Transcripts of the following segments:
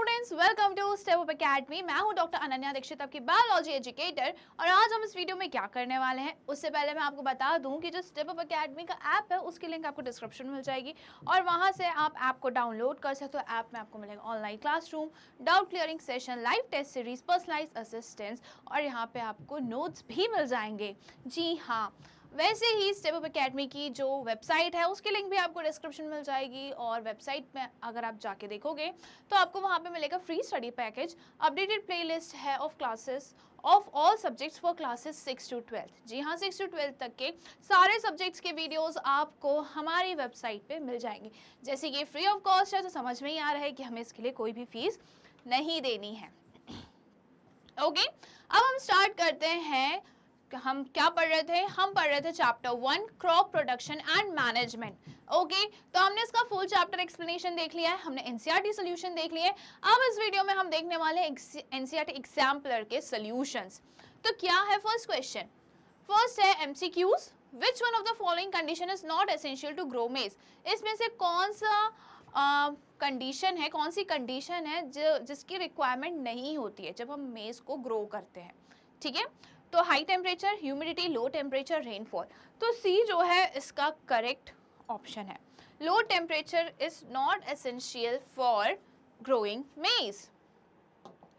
Students, welcome to Step Up Academy. मैं हूं doctor Ananya Dixit, आपकी बायोलॉजी एजुकेटर। और आज हम इस वीडियो में क्या करने वाले हैं, उससे पहले मैं आपको बता दूं कि जो स्टेप अप एकेडमी का ऐप है उसकी लिंक आपको डिस्क्रिप्शन में मिल जाएगी और वहां से आप ऐप को डाउनलोड कर सकते हो। ऐप में आपको मिलेगा online classroom, doubt clearing session, live test series, personalised assistance और यहाँ पे आपको नोट्स भी मिल जाएंगे। जी हाँ, वैसे ही स्टेप अप एकेडमी की जो वेबसाइट है उसकी लिंक भी आपको डिस्क्रिप्शन मिल जाएगी और वेबसाइट में अगर आप जाके देखोगे तो आपको वहाँ पे मिलेगा free study package, updated playlist है of classes of all subjects for classes 6 to 12। जी हाँ, 6 to 12 तक के सारे सब्जेक्ट्स के वीडियोस आपको हमारी वेबसाइट पे मिल जाएंगे। जैसे कि फ्री ऑफ कॉस्ट है तो समझ में ही आ रहा है कि हमें इसके लिए कोई भी फीस नहीं देनी है। ओके, अब हम स्टार्ट करते हैं। हम क्या पढ़ रहे थे? हम पढ़ रहे थे chapter 1 crop production and management. Okay, तो हमने इसका फुल चैप्टर एक्सप्लेनेशन देख लिया है, हमने एनसीईआरटी सॉल्यूशन देख लिए। अब इस वीडियो में हम देखने वाले हैं एनसीईआरटी एग्जाम्पलर के सॉल्यूशंस। तो क्या है फर्स्ट क्वेश्चन? फर्स्ट है MCQs, which one of the following condition is not essential to grow maize. इसमें से कौन सा कंडीशन है, कौन सी कंडीशन है जिसकी रिक्वायरमेंट नहीं होती है जब हम मेज को ग्रो करते हैं? ठीक है, तो high temperature, humidity, low temperature, rainfall. तो सी जो है इसका करेक्ट ऑप्शन है। Low temperature is not essential for growing maize.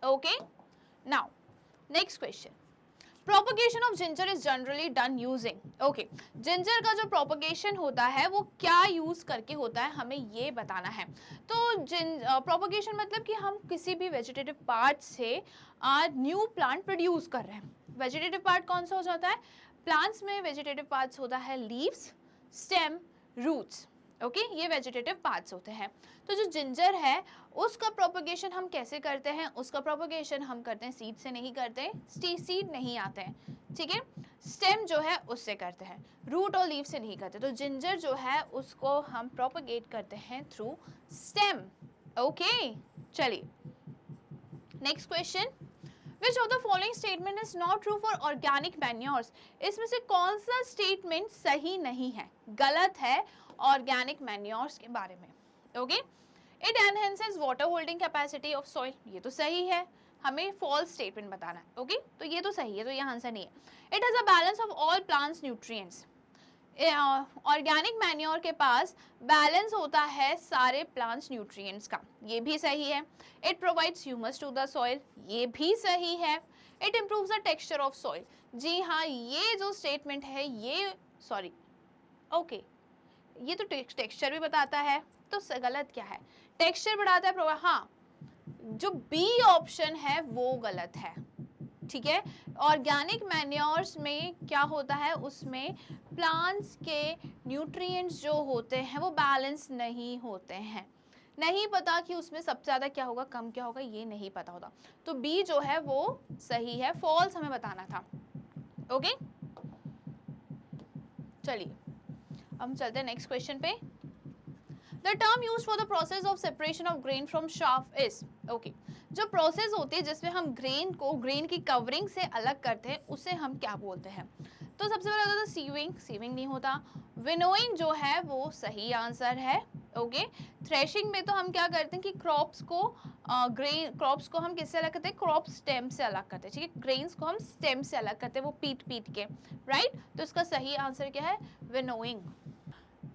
Okay, now next question. Propagation of ginger is generally done using. Okay, ginger का जो प्रोपगेशन होता है वो क्या यूज करके होता है, हमें ये बताना है। तो प्रोपगेशन मतलब कि हम किसी भी वेजिटेटिव पार्ट से न्यू प्लांट प्रोड्यूस कर रहे हैं। वेजिटेटिव पार्ट कौन सा हो जाता है? प्लांट्स में वेजिटेटिव पार्ट्स होता है लीव्स, स्टेम, रूट्स। ओके, ये वेजिटेटिव पार्ट्स होते हैं। तो जो जिंजर है उसका प्रोपगेशन हम कैसे करते हैं? उसका प्रोपगेशन हम करते हैं सीड से नहीं करते, सीड नहीं आते हैं, ठीक है। स्टेम जो है उससे करते हैं, रूट और लीव से नहीं करते। तो जिंजर जो है उसको हम प्रोपगेट करते हैं थ्रू स्टेम। ओके, चलिए next question. Which of the following statement is not true for organic manures? इसमें से कौन सा स्टेटमेंट सही नहीं है, गलत है ऑर्गेनिक मैन्योर्स के बारे में? Okay, it enhances water holding capacity of soil, ये तो सही है, हमें फॉल्स स्टेटमेंट बताना है। ओके, तो ये तो सही है, तो ये आंसर नहीं है। It has a balance of all plants nutrients, organic manure के पास बैलेंस होता है सारे प्लांट्स न्यूट्रिएंट्स का, ये भी सही है। It provides humus to the soil, ये भी सही है। It improves the texture of soil, जी हाँ, ये जो स्टेटमेंट है ये ओके, ये तो टेक्सचर भी बताता है, तो गलत क्या है? टेक्सचर बढ़ाता है, हाँ, जो बी ऑप्शन है वो गलत है, ठीक है। ऑर्गेनिक मैन्योर्स में क्या होता है, उसमें प्लांट्स के न्यूट्रिएंट्स जो होते हैं वो बैलेंस नहीं होते हैं। नहीं पता कि उसमें सबसे ज़्यादा क्या होगा, कम क्या होगा, ये नहीं पता होता। तो बी जो है वो सही है, फॉल्स हमें बताना था। ओके, चलिए अब हम चलते हैं नेक्स्ट क्वेश्चन पे। The term used for the process of separation of grain from chaff is, okay, जो प्रोसेस होती है जिसमें हम ग्रेन की कवरिंग से अलग करते हैं उसे हम क्या बोलते हैं? तो सबसे पहले होता है सीविंग नहीं होता। विनोइंग जो है वो सही आंसर है। ओके, थ्रेशिंग में तो हम क्या करते हैं कि क्रॉप्स को हम किससे अलग करते हैं? क्रॉप स्टेम से अलग करते हैं, ठीक है। ग्रेन्स को हम स्टेम से अलग करते हैं, वो पीट के, राइट। तो इसका सही आंसर क्या है? विनोइंग।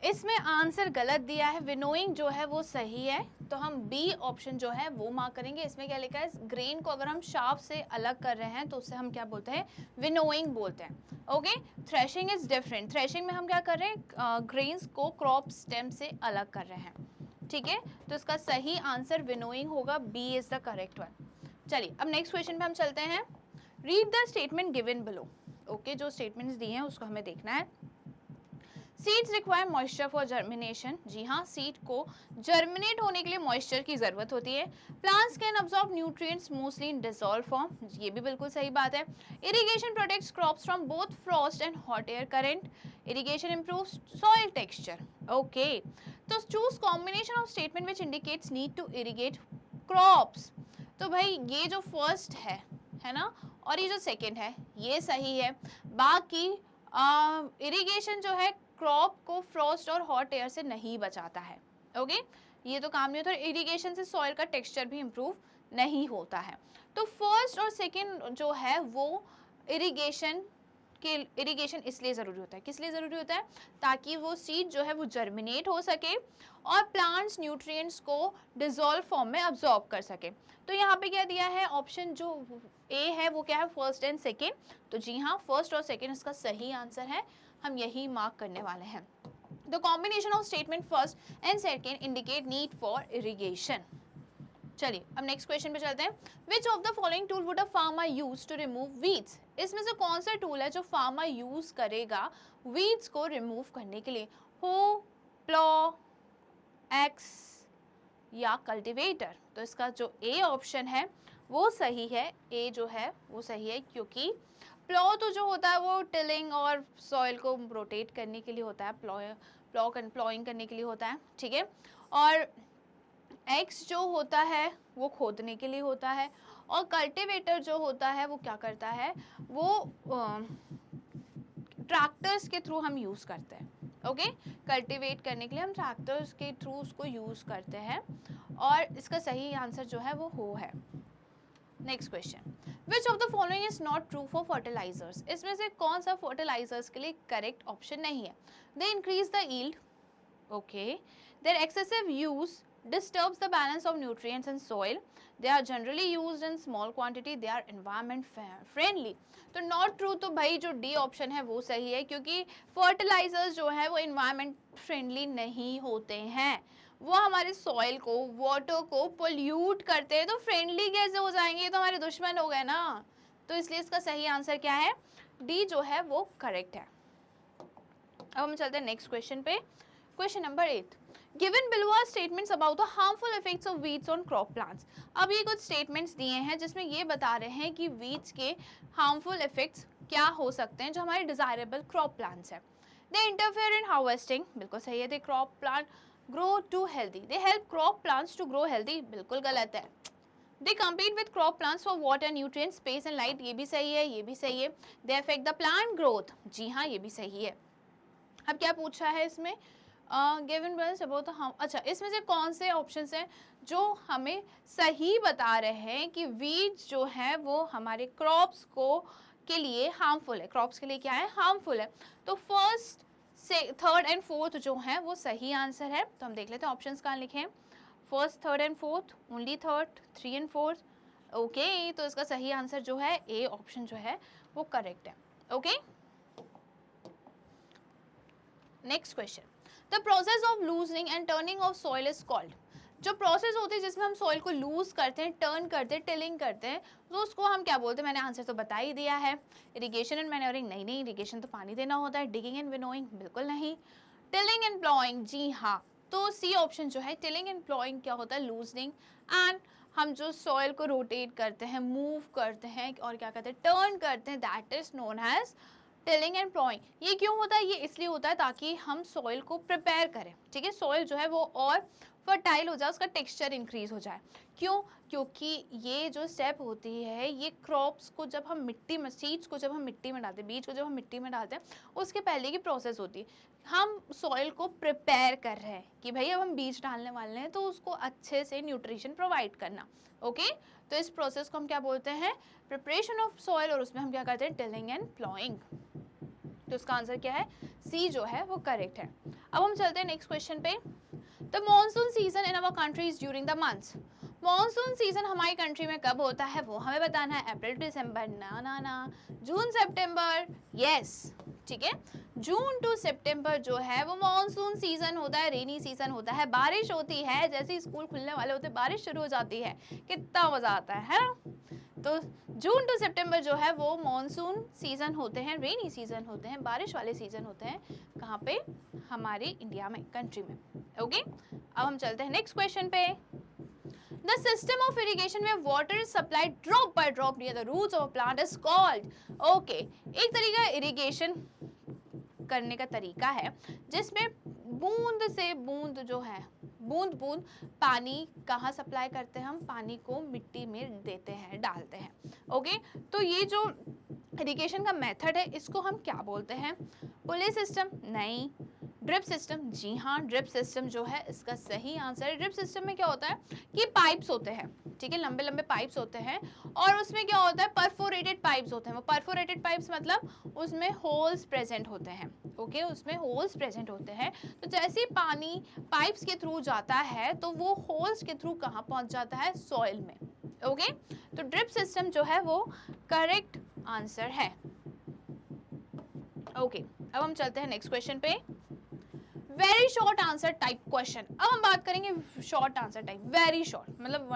इसमें आंसर गलत दिया है, विनोइंग जो है वो सही है, तो हम बी ऑप्शन जो है वो मार्क करेंगे। इसमें क्या लिखा है? ग्रेन को अगर हम शाफ्ट से अलग कर रहे हैं तो उससे हम क्या बोलते हैं? विनोइंग बोलते हैं। Okay, threshing is different. Threshing में हम क्या कर रहे हैं? ग्रेन्स को क्रॉप स्टेम से अलग कर रहे हैं, ठीक है। तो इसका सही आंसर विनोइंग होगा, B is the correct one. चलिए अब नेक्स्ट क्वेश्चन पे हम चलते हैं। Read the statement given below. Okay, जो स्टेटमेंट्स दिए हैं उसको हमें देखना है। Seeds require moisture for germination, जी हाँ, सीड को जर्मिनेट होने के लिए मॉइस्चर की जरूरत होती है। Plants can absorb nutrients mostly in dissolve form, ये भी बिल्कुल सही बात है। Irrigation protects crops from both frost and hot air current. Irrigation improves soil texture. Okay, तो choose combination of statement which indicates need to irrigate crops. तो भाई ये जो फर्स्ट है ना, और ये जो सेकेंड है ये सही है। बाकी इरिगेशन जो है क्रॉप को फ्रॉस्ट और हॉट एयर से नहीं बचाता है। ओके, ये तो काम नहीं होता। इरिगेशन से सॉइल का टेक्सचर भी इम्प्रूव नहीं होता है। तो फर्स्ट और सेकेंड जो है वो इरिगेशन इसलिए ज़रूरी होता है, किस लिए ज़रूरी होता है, ताकि वो सीड जो है वो जर्मिनेट हो सके और प्लांट्स न्यूट्रिएंट्स को डिजोल्व फॉर्म में अब्जॉर्ब कर सके। तो यहाँ पे क्या दिया है, ऑप्शन जो ए है वो क्या है, फर्स्ट एंड सेकेंड। तो जी हाँ, फर्स्ट और सेकेंड इसका सही आंसर है, हम यही मार्क करने वाले हैं। The combination of statement first and second indicate need for irrigation. चलिए अब नेक्स्ट क्वेश्चन पे चलते हैं। Which of the following tool would a farmer use to remove weeds? इसमें से कौन सा टूल है जो फार्मर यूज करेगा वीड्स को रिमूव करने के लिए? हो, प्लॉ, एक्स या कल्टीवेटर? तो इसका जो ए ऑप्शन है वो सही है, ए जो है वो सही है, क्योंकि प्लॉ तो जो होता है वो टिलिंग और सॉइल को रोटेट करने के लिए होता है, प्लॉइंग करने के लिए होता है, ठीक है। और एक्स जो होता है वो खोदने के लिए होता है, और कल्टीवेटर जो होता है वो क्या करता है, वो ट्रैक्टर्स के थ्रू हम यूज़ करते हैं। ओके, कल्टीवेट करने के लिए हम ट्रैक्टर्स के थ्रू उसको यूज़ करते हैं, और इसका सही आंसर जो है वो हो है। Next question, which of the following is not true for fertilisers? इसमें से कौन सा फर्टिलाइजर्स के लिए करेक्ट ऑप्शन नहीं है? They increase the yield, okay, their excessive use disturbs the balance of nutrients in soil, they are generally used in small quantity, they are environment friendly। तो not true तो भाई जो D option है वो सही है, क्योंकि फर्टिलाइजर्स जो है वो इन्वायरमेंट फ्रेंडली नहीं होते हैं, वो हमारे सॉइल को, वाटर को पोल्यूट करते हैं। तो फ्रेंडली कैसे हो जाएंगे, ये तो हमारे दुश्मन हो गए ना। तो इसलिए इसका सही आंसर क्या है, डी जो है वो करेक्ट है। अब हम चलते हैं नेक्स्ट क्वेश्चन पे। Question number 8, given below are statements about the harmful effects of weeds on crop plants. अब ये कुछ स्टेटमेंट्स दिए हैं जिसमें ये बता रहे हैं कि वीड्स के हार्मफुल इफेक्ट्स क्या हो सकते हैं जो हमारे डिजायरेबल क्रॉप प्लांट्स है। दे इंटरफेयर इन हार्वेस्टिंग, बिल्कुल सही है। They crop plant grow to healthy, they help crop plants to grow healthy, बिल्कुल गलत है। They compete with crop plants for water, nutrients, space and light, ये भी सही है, ये भी सही है। They affect the plant growth, जी हाँ ये भी सही है। अब क्या पूछा है इसमें, गिवन बैलेंस अबाउट हम, अच्छा इसमें से कौन से ऑप्शंस हैं जो हमें सही बता रहे हैं कि वीड्स जो है वो हमारे क्रॉप्स को के लिए हार्मफुल है, क्रॉप्स के लिए क्या है, हार्मफुल है। तो फर्स्ट से थर्ड एंड फोर्थ जो है वो सही आंसर है। तो हम देख लेते हैं ऑप्शंस कहाँ लिखे हैं, first, third and fourth, only third, 3 and 4, okay. तो इसका सही आंसर जो है ए ऑप्शन जो है वो करेक्ट है, okay. Next question, the process of loosening and turning of soil is called. जो प्रोसेस होती है जिसमें हम सॉइल को लूज करते हैं, टर्न करते हैं, टिलिंग करते हैं, तो उसको हम क्या बोलते हैं? मैंने आंसर तो बता ही दिया है, इरिगेशन एंड मैन्योरिंग, नहीं, इरिगेशन तो पानी देना होता है। डिगिंग एंड विनोइंग, बिल्कुल नहीं। टिलिंग एंड प्लॉइंग, जी हाँ, तो सी ऑप्शन जो है, टिलिंग एंड प्लॉइंग क्या होता है, लूजनिंग, एंड हम जो सॉइल को रोटेट करते हैं, मूव करते हैं और क्या कहते हैं, टर्न करते हैं, that is known as tilling and ploughing. ये क्यों होता है? ये इसलिए होता है ताकि हम सॉइल को प्रिपेयर करें, ठीक है, सॉइल जो है वो और फर्टाइल हो जाए, उसका टेक्सचर इंक्रीज हो जाए। क्यों? क्योंकि ये जो स्टेप होती है, ये क्रॉप्स को जब हम मिट्टी में, सीड्स को जब हम मिट्टी में डालते हैं, बीज को जब हम मिट्टी में डालते हैं, उसके पहले की प्रोसेस होती है। हम सॉइल को प्रिपेयर कर रहे हैं कि भाई अब हम बीज डालने वाले हैं, तो उसको अच्छे से न्यूट्रिशन प्रोवाइड करना, ओके। तो इस प्रोसेस को हम क्या बोलते हैं? प्रिपरेशन ऑफ सॉइल, और उसमें हम क्या करते हैं? Tilling and ploughing. तो इसका आंसर क्या है? सी जो है वो करेक्ट है। अब हम चलते हैं नेक्स्ट क्वेश्चन पे। The monsoon season in our country is during the months. Monsoon season हमारी कंट्री में कब होता है वो हमें बताना है। अप्रैल टू दिसंबर, ना, जून सितंबर, यस, ठीक है, जून टू सितंबर जो है वो मॉनसून सीजन होता है, रेनी सीजन होता है, बारिश होती है, जैसे ही स्कूल खुलने वाले होते हैं बारिश शुरू हो जाती है, कितना मजा आता है ना। तो जून टू सितंबर जो है वो मॉनसून सीजन होते हैं, रेनी सीजन होते हैं, बारिश वाले सीजन होते हैं, कहाँ पे? हमारे इंडिया में, कंट्री में, ओके। अब हम चलते हैं नेक्स्ट क्वेश्चन पे। The system of irrigation where water is supplied drop by drop near the roots of a plant is called, okay, एक तरीका इरिगेशन करने का तरीका है जिसमें बूंद से बूंद जो है, बूंद बूंद पानी कहाँ सप्लाई करते हैं? हम पानी को मिट्टी में देते हैं, डालते हैं, ओके। तो ये जो इरिगेशन का मेथड है इसको हम क्या बोलते हैं? पुली सिस्टम, नहीं। ड्रिप सिस्टम, जी हाँ, ड्रिप सिस्टम जो है इसका सही आंसर है। ड्रिप सिस्टम में क्या होता है कि पाइप्स होते हैं, ठीक है, लंबे लंबे पाइप्स होते हैं और उसमें क्या होता है, परफोरेटेड पाइप्स होते हैं। वो परफोरेटेड पाइप्स मतलब उसमें होल्स प्रेजेंट होते हैं, ओके, उसमें होल्स प्रेजेंट होते हैं। तो जैसे पानी पाइप्स के थ्रू जाता है तो वो होल्स के थ्रू कहाँ पहुंच जाता है, सॉइल में, ओके। तो ड्रिप सिस्टम जो है वो करेक्ट आंसर है, ओके। अब हम चलते हैं नेक्स्ट क्वेश्चन पे। Very short answer type question. अब हम बात करेंगे short answer type, very short मतलब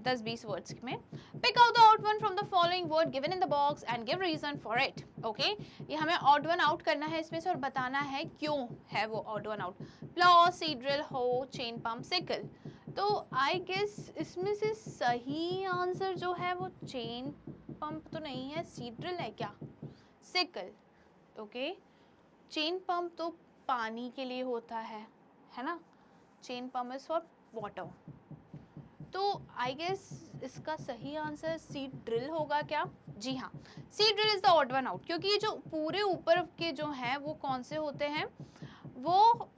10-20 वर्ड्स में। Pick out the odd one from the following word given in the box and give reason for it, okay. ये हमें odd one out करना है इसमें से और बताना है क्यों है वो odd one out. Plough, seed drill, हो, चेन पंप, सिकल। तो आई गेस इसमें से सही आंसर जो है वो चेन पंप तो नहीं है, सीड ड्रिल है क्या, सिकल, ओके। चेन पंप तो पानी के लिए होता है ना, chain pump is for water. तो आई गेस इसका सही आंसर सीड ड्रिल होगा क्या, जी हाँ, seed drill is the odd one out, क्योंकि ये जो पूरे ऊपर के जो हैं वो कौन से होते हैं, वो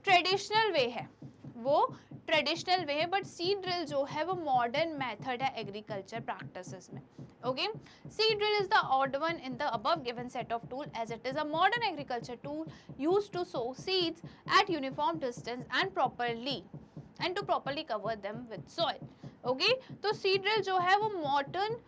ट्रेडिशनल वे है, वो ट्रेडिशनल वे है, बट सीड ड्रिल जो है वो मॉडर्न मेथड है एग्रीकल्चर प्रैक्टिसेस में, okay. Seed drill is the odd one in the above given set of tool as it is a modern agriculture tool used to sow seeds at uniform distance and to properly cover them with soil, okay. तो seed drill जो है वो modern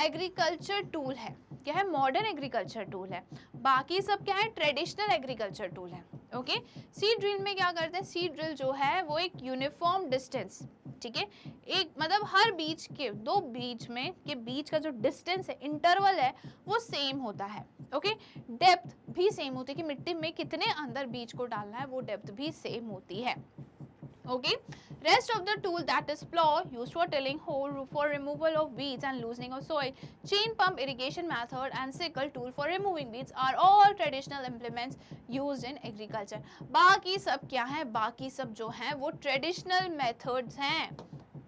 agriculture tool है, क्या है, modern agriculture tool है। बाकी सब क्या है, ट्रेडिशनल एग्रीकल्चर टूल है, ओके। सीड ड्रिल में क्या करते हैं, सीड ड्रिल जो है वो एक यूनिफॉर्म डिस्टेंस, ठीक है, एक मतलब हर बीज के दो बीज में के बीच का जो डिस्टेंस है, इंटरवल है, वो सेम होता है, ओके। डेप्थ भी सेम होती है कि मिट्टी में कितने अंदर बीज को डालना है, वो डेप्थ भी सेम होती है, okay. Rest of the tool, that is plow used for tilling, hoe for removal of weeds and loosening of soil, chain pump irrigation method and sickle tool for removing weeds are all traditional implements used in agriculture. बाकी सब क्या है, बाकी सब जो है वो traditional methods हैं,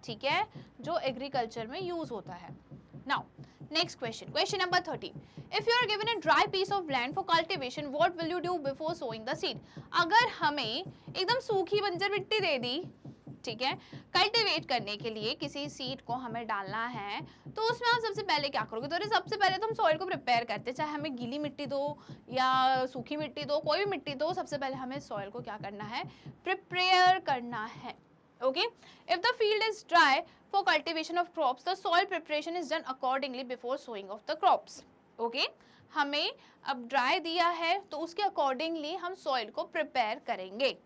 ठीक है, जो agriculture में use होता है। Now next question, question number 30. If you are given a dry piece of land for cultivation, what will you do before sowing the seed? अगर हमें एकदम सूखी बंजर मिट्टी दे दी, ठीक है, कल्टीवेट करने के लिए किसी सीड को हमें डालना है, तो उसमें आप सबसे पहले क्या करोगे, तो सबसे पहले तो हम सॉइल को प्रिपेयर करते हैं, चाहे हमें गीली मिट्टी दो या सूखी मिट्टी दो, कोई भी मिट्टी दो, सबसे पहले हमें सॉइल को क्या करना है, प्रिपेयर करना है, okay. If the field is dry for cultivation of crops, the soil preparation is done accordingly before sowing of the crops, okay. हमें अब ड्राई दिया है तो उसके अकॉर्डिंगली हम सॉइल को प्रिपेयर करेंगे।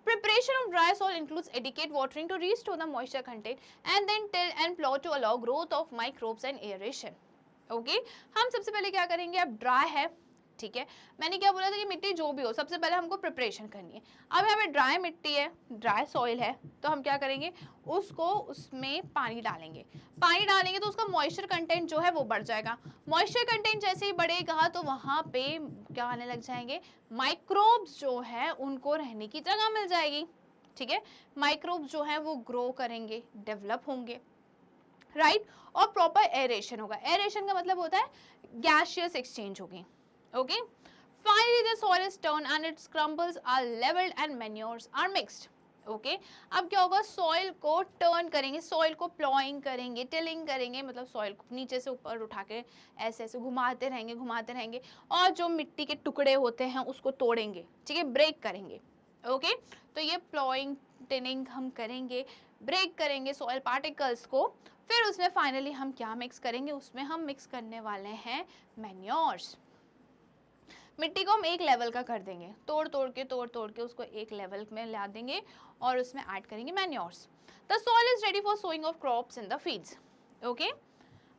Preparation of dry soil includes adequate watering to restore the moisture content and then till and plow to allow growth of microbes and aeration, okay. हम सबसे पहले क्या करेंगे, अब ड्राई है, ठीक है, मैंने क्या बोला था कि मिट्टी जो भी हो सबसे पहले हमको प्रिपरेशन करनी है। अब यहाँ पे ड्राई मिट्टी है, ड्राई सॉइल है, तो हम क्या करेंगे, उसको उसमें पानी डालेंगे, पानी डालेंगे तो उसका मॉइस्चर कंटेंट जो है वो बढ़ जाएगा। मॉइस्चर कंटेंट जैसे ही बढ़ेगा तो वहाँ पे क्या आने लग जाएंगे, माइक्रोब्स जो है उनको रहने की जगह मिल जाएगी, ठीक है, माइक्रोब्स जो है वो ग्रो करेंगे, डेवलप होंगे, राइट, और प्रॉपर एरेशन होगा। एरेशन का मतलब होता है गैसियस एक्सचेंज होगी, okay. Finally the soil is turned and its crumbles are leveled and manures are mixed, okay. अब क्या होगा, सॉइल को टर्न करेंगे, सॉइल को प्लॉइंग करेंगे, टिलिंग करेंगे, मतलब सॉइल को नीचे से ऊपर उठा के ऐसे ऐसे घुमाते रहेंगे और जो मिट्टी के टुकड़े होते हैं उसको तोड़ेंगे, ठीक है, ब्रेक करेंगे, ओके। तो ये प्लॉइंग टिलिंग हम करेंगे, ब्रेक करेंगे सॉइल पार्टिकल्स को, फिर उसमें फाइनली हम क्या मिक्स करेंगे, उसमें हम मिक्स करने वाले हैं मैन्योर्स। मिट्टी को हम एक लेवल का कर देंगे, तोड़ तोड़ के उसको एक लेवल में ला देंगे और उसमें ऐड करेंगे manures. The soil is ready for sowing of crops in the fields, okay.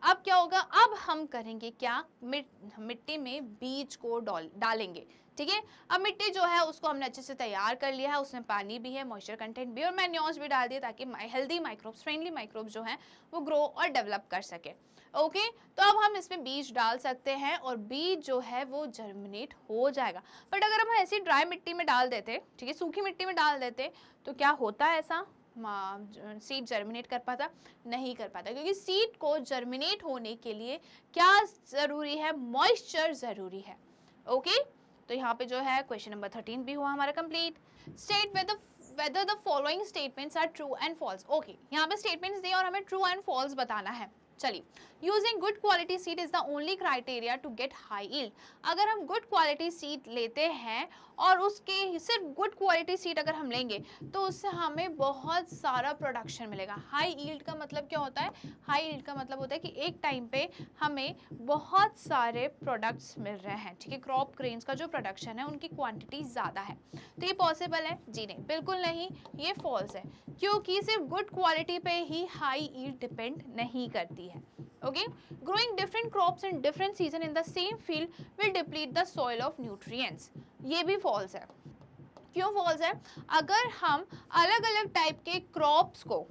अब क्या होगा, अब हम करेंगे क्या, मिट्टी में बीज को डालेंगे, ठीक है। अब मिट्टी जो है उसको हमने अच्छे से तैयार कर लिया है, उसमें पानी भी है, मॉइस्चर कंटेंट भी और मैन्योर्स भी डाल दिए ताकि हेल्दी माइक्रोब्स, फ्रेंडली माइक्रोब्स जो हैं वो ग्रो और डेवलप कर सके, ओके। तो अब हम इसमें बीज डाल सकते हैं और बीज जो है वो जर्मिनेट हो जाएगा। बट अगर हम ऐसी ड्राई मिट्टी में डाल देते, ठीक है, सूखी मिट्टी में डाल देते, तो क्या होता है, ऐसा सीड जर्मिनेट कर पाता, नहीं कर पाता, क्योंकि सीड को जर्मिनेट होने के लिए क्या ज़रूरी है, मॉइस्चर ज़रूरी है, ओके। तो यहाँ पे जो है क्वेश्चन नंबर 13 भी हुआ हमारा complete. State whether the following statements are true and false। Okay, यहाँ पे स्टेटमेंट्स दिए और हमें ट्रू एंड फॉल्स बताना है। चलिए, using good quality seed is the only criteria to get high yield. अगर हम गुड क्वालिटी सीड लेते हैं और उसके सिर्फ गुड क्वालिटी सीड अगर हम लेंगे तो उससे हमें बहुत सारा प्रोडक्शन मिलेगा। हाई यील्ड का मतलब क्या होता है? हाई यील्ड का मतलब होता है कि एक टाइम पे हमें बहुत सारे प्रोडक्ट्स मिल रहे हैं, ठीक है। क्रॉप ग्रेन्स का जो प्रोडक्शन है उनकी क्वांटिटी ज़्यादा है। तो ये पॉसिबल है? जी नहीं, बिल्कुल नहीं, ये फॉल्स है, क्योंकि सिर्फ गुड क्वालिटी पे ही हाई यील्ड डिपेंड नहीं करती है। Okay, growing different crops in different season in the same field will deplete the soil of nutrients. ये भी फॉल्स है। क्यों फॉल्स है? अगर हम अलग अलग टाइप के क्रॉप्स को,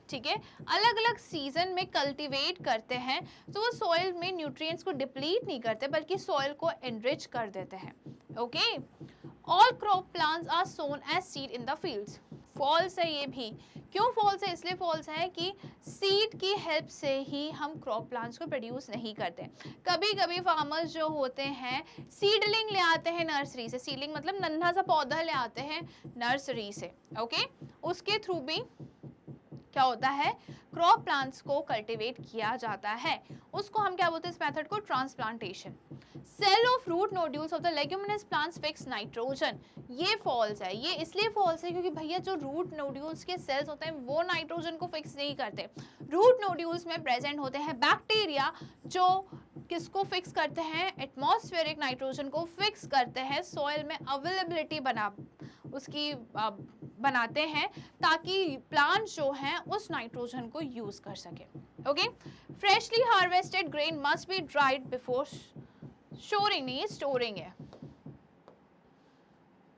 ठीक है, अलग अलग सीजन में कल्टीवेट करते हैं तो वो सॉइल में न्यूट्रिएंट्स को डिप्लीट नहीं करते बल्कि सॉइल को एनरिच कर देते हैं। Okay, all crop plants are sown as seed in the fields. False है ये भी। क्यों फॉल्स है? इसलिए फॉल्स है कि सीड की हेल्प से ही हम क्रॉप प्लांट्स को प्रोड्यूस नहीं करते। कभी कभी फार्मर्स जो होते हैं सीडलिंग ले आते हैं नर्सरी से। सीडलिंग मतलब नन्हा सा पौधा ले आते हैं नर्सरी से। ओके, उसके थ्रू भी क्या होता है? क्रॉप प्लांट्स को कल्टीवेट किया जाता है। उसको हम क्या बोलते हैं? इस मेथड को transplantation. Cell of root nodules of the leguminous plants fix nitrogen. ये फॉल्स है। ये इसलिए फॉल्स है क्योंकि भैया जो रूट नोड्यूल्स के सेल्स होते हैं वो नाइट्रोजन को फिक्स नहीं करते। रूट नोड्यूल्स में प्रेजेंट होते हैं बैक्टीरिया जो किसको फिक्स करते हैं? एटमॉस्फेरिक नाइट्रोजन को फिक्स करते हैं, सॉइल में अवेलेबिलिटी बनाते हैं ताकि प्लांट जो हैं उस नाइट्रोजन को यूज कर सके। Okay, freshly harvested grain must be dried before storing. नहीं, स्टोरिंग है।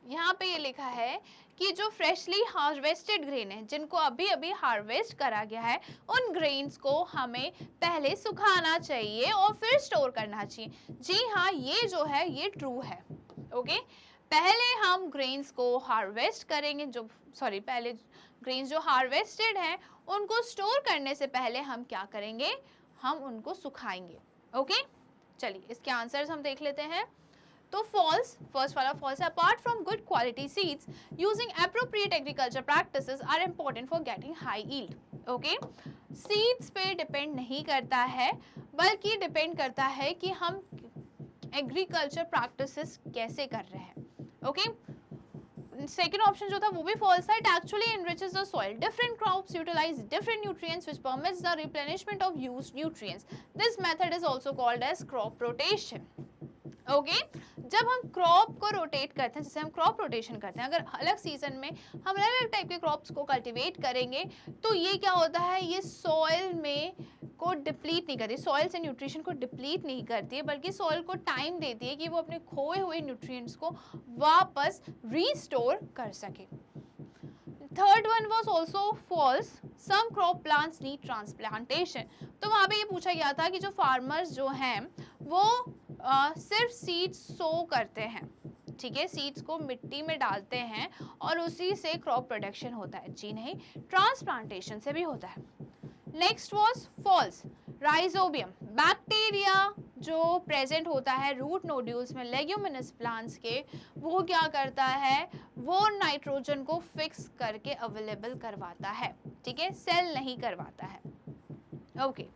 यहाँ पे ये लिखा है कि जो फ्रेशली हार्वेस्टेड ग्रेन है, जिनको अभी अभी हार्वेस्ट करा गया है, उन ग्रेन्स को हमें पहले सुखाना चाहिए और फिर स्टोर करना चाहिए। जी हाँ, ये जो है ये ट्रू है। ओके, पहले हम ग्रेन्स को हार्वेस्ट करेंगे, पहले ग्रेन्स जो हार्वेस्टेड हैं उनको स्टोर करने से पहले हम क्या करेंगे? हम उनको सुखाएंगे। ओके, चलिए इसके आंसर्स हम देख लेते हैं। तो फॉल्स, फर्स्ट वाला फॉल्स है। Apart from good quality seeds using appropriate agriculture practices are important for getting high yield. Okay, seeds पे डिपेंड नहीं करता है बल्कि डिपेंड करता है कि हम एग्रीकल्चर प्रैक्टिसेस कैसे कर रहे हैं। ओके, सेकेंड ऑप्शन जो था वो भी फॉल्स है। It actually enriches the soil. Different crops utilize different nutrients which permits the replenishment of used nutrients. This method is also called as crop rotation. Okay, जब हम क्रॉप को rotate करते हैं, जैसे हम क्रॉप रोटेशन करते हैं, अगर अलग सीजन में हम अलग अलग टाइप के क्रॉप्स को कल्टीवेट करेंगे तो ये क्या होता है? ये सॉइल में को डिप्लीट नहीं करती, सॉइल से न्यूट्रिशन को डिप्लीट नहीं करती है बल्कि सॉइल को टाइम देती है कि वो अपने खोए हुए न्यूट्रिएंट्स को वापस रीस्टोर कर सके। Third one was also false. Some crop plants need transplantation. तो वहाँ पे ये पूछा गया था कि जो फार्मर्स जो हैं वो सिर्फ सीड्स सो करते हैं, ठीक है, सीड्स को मिट्टी में डालते हैं और उसी से क्रॉप प्रोडक्शन होता है। जी नहीं, ट्रांसप्लांटेशन से भी होता है। Next was false. Rhizobium bacteria जो प्रेजेंट होता है रूट नोड्यूल्स में लेग्यूमिनस प्लांट्स के, वो क्या करता है? वो नाइट्रोजन को फिक्स करके अवेलेबल करवाता है, ठीक है, सेल नहीं करवाता है। Okay,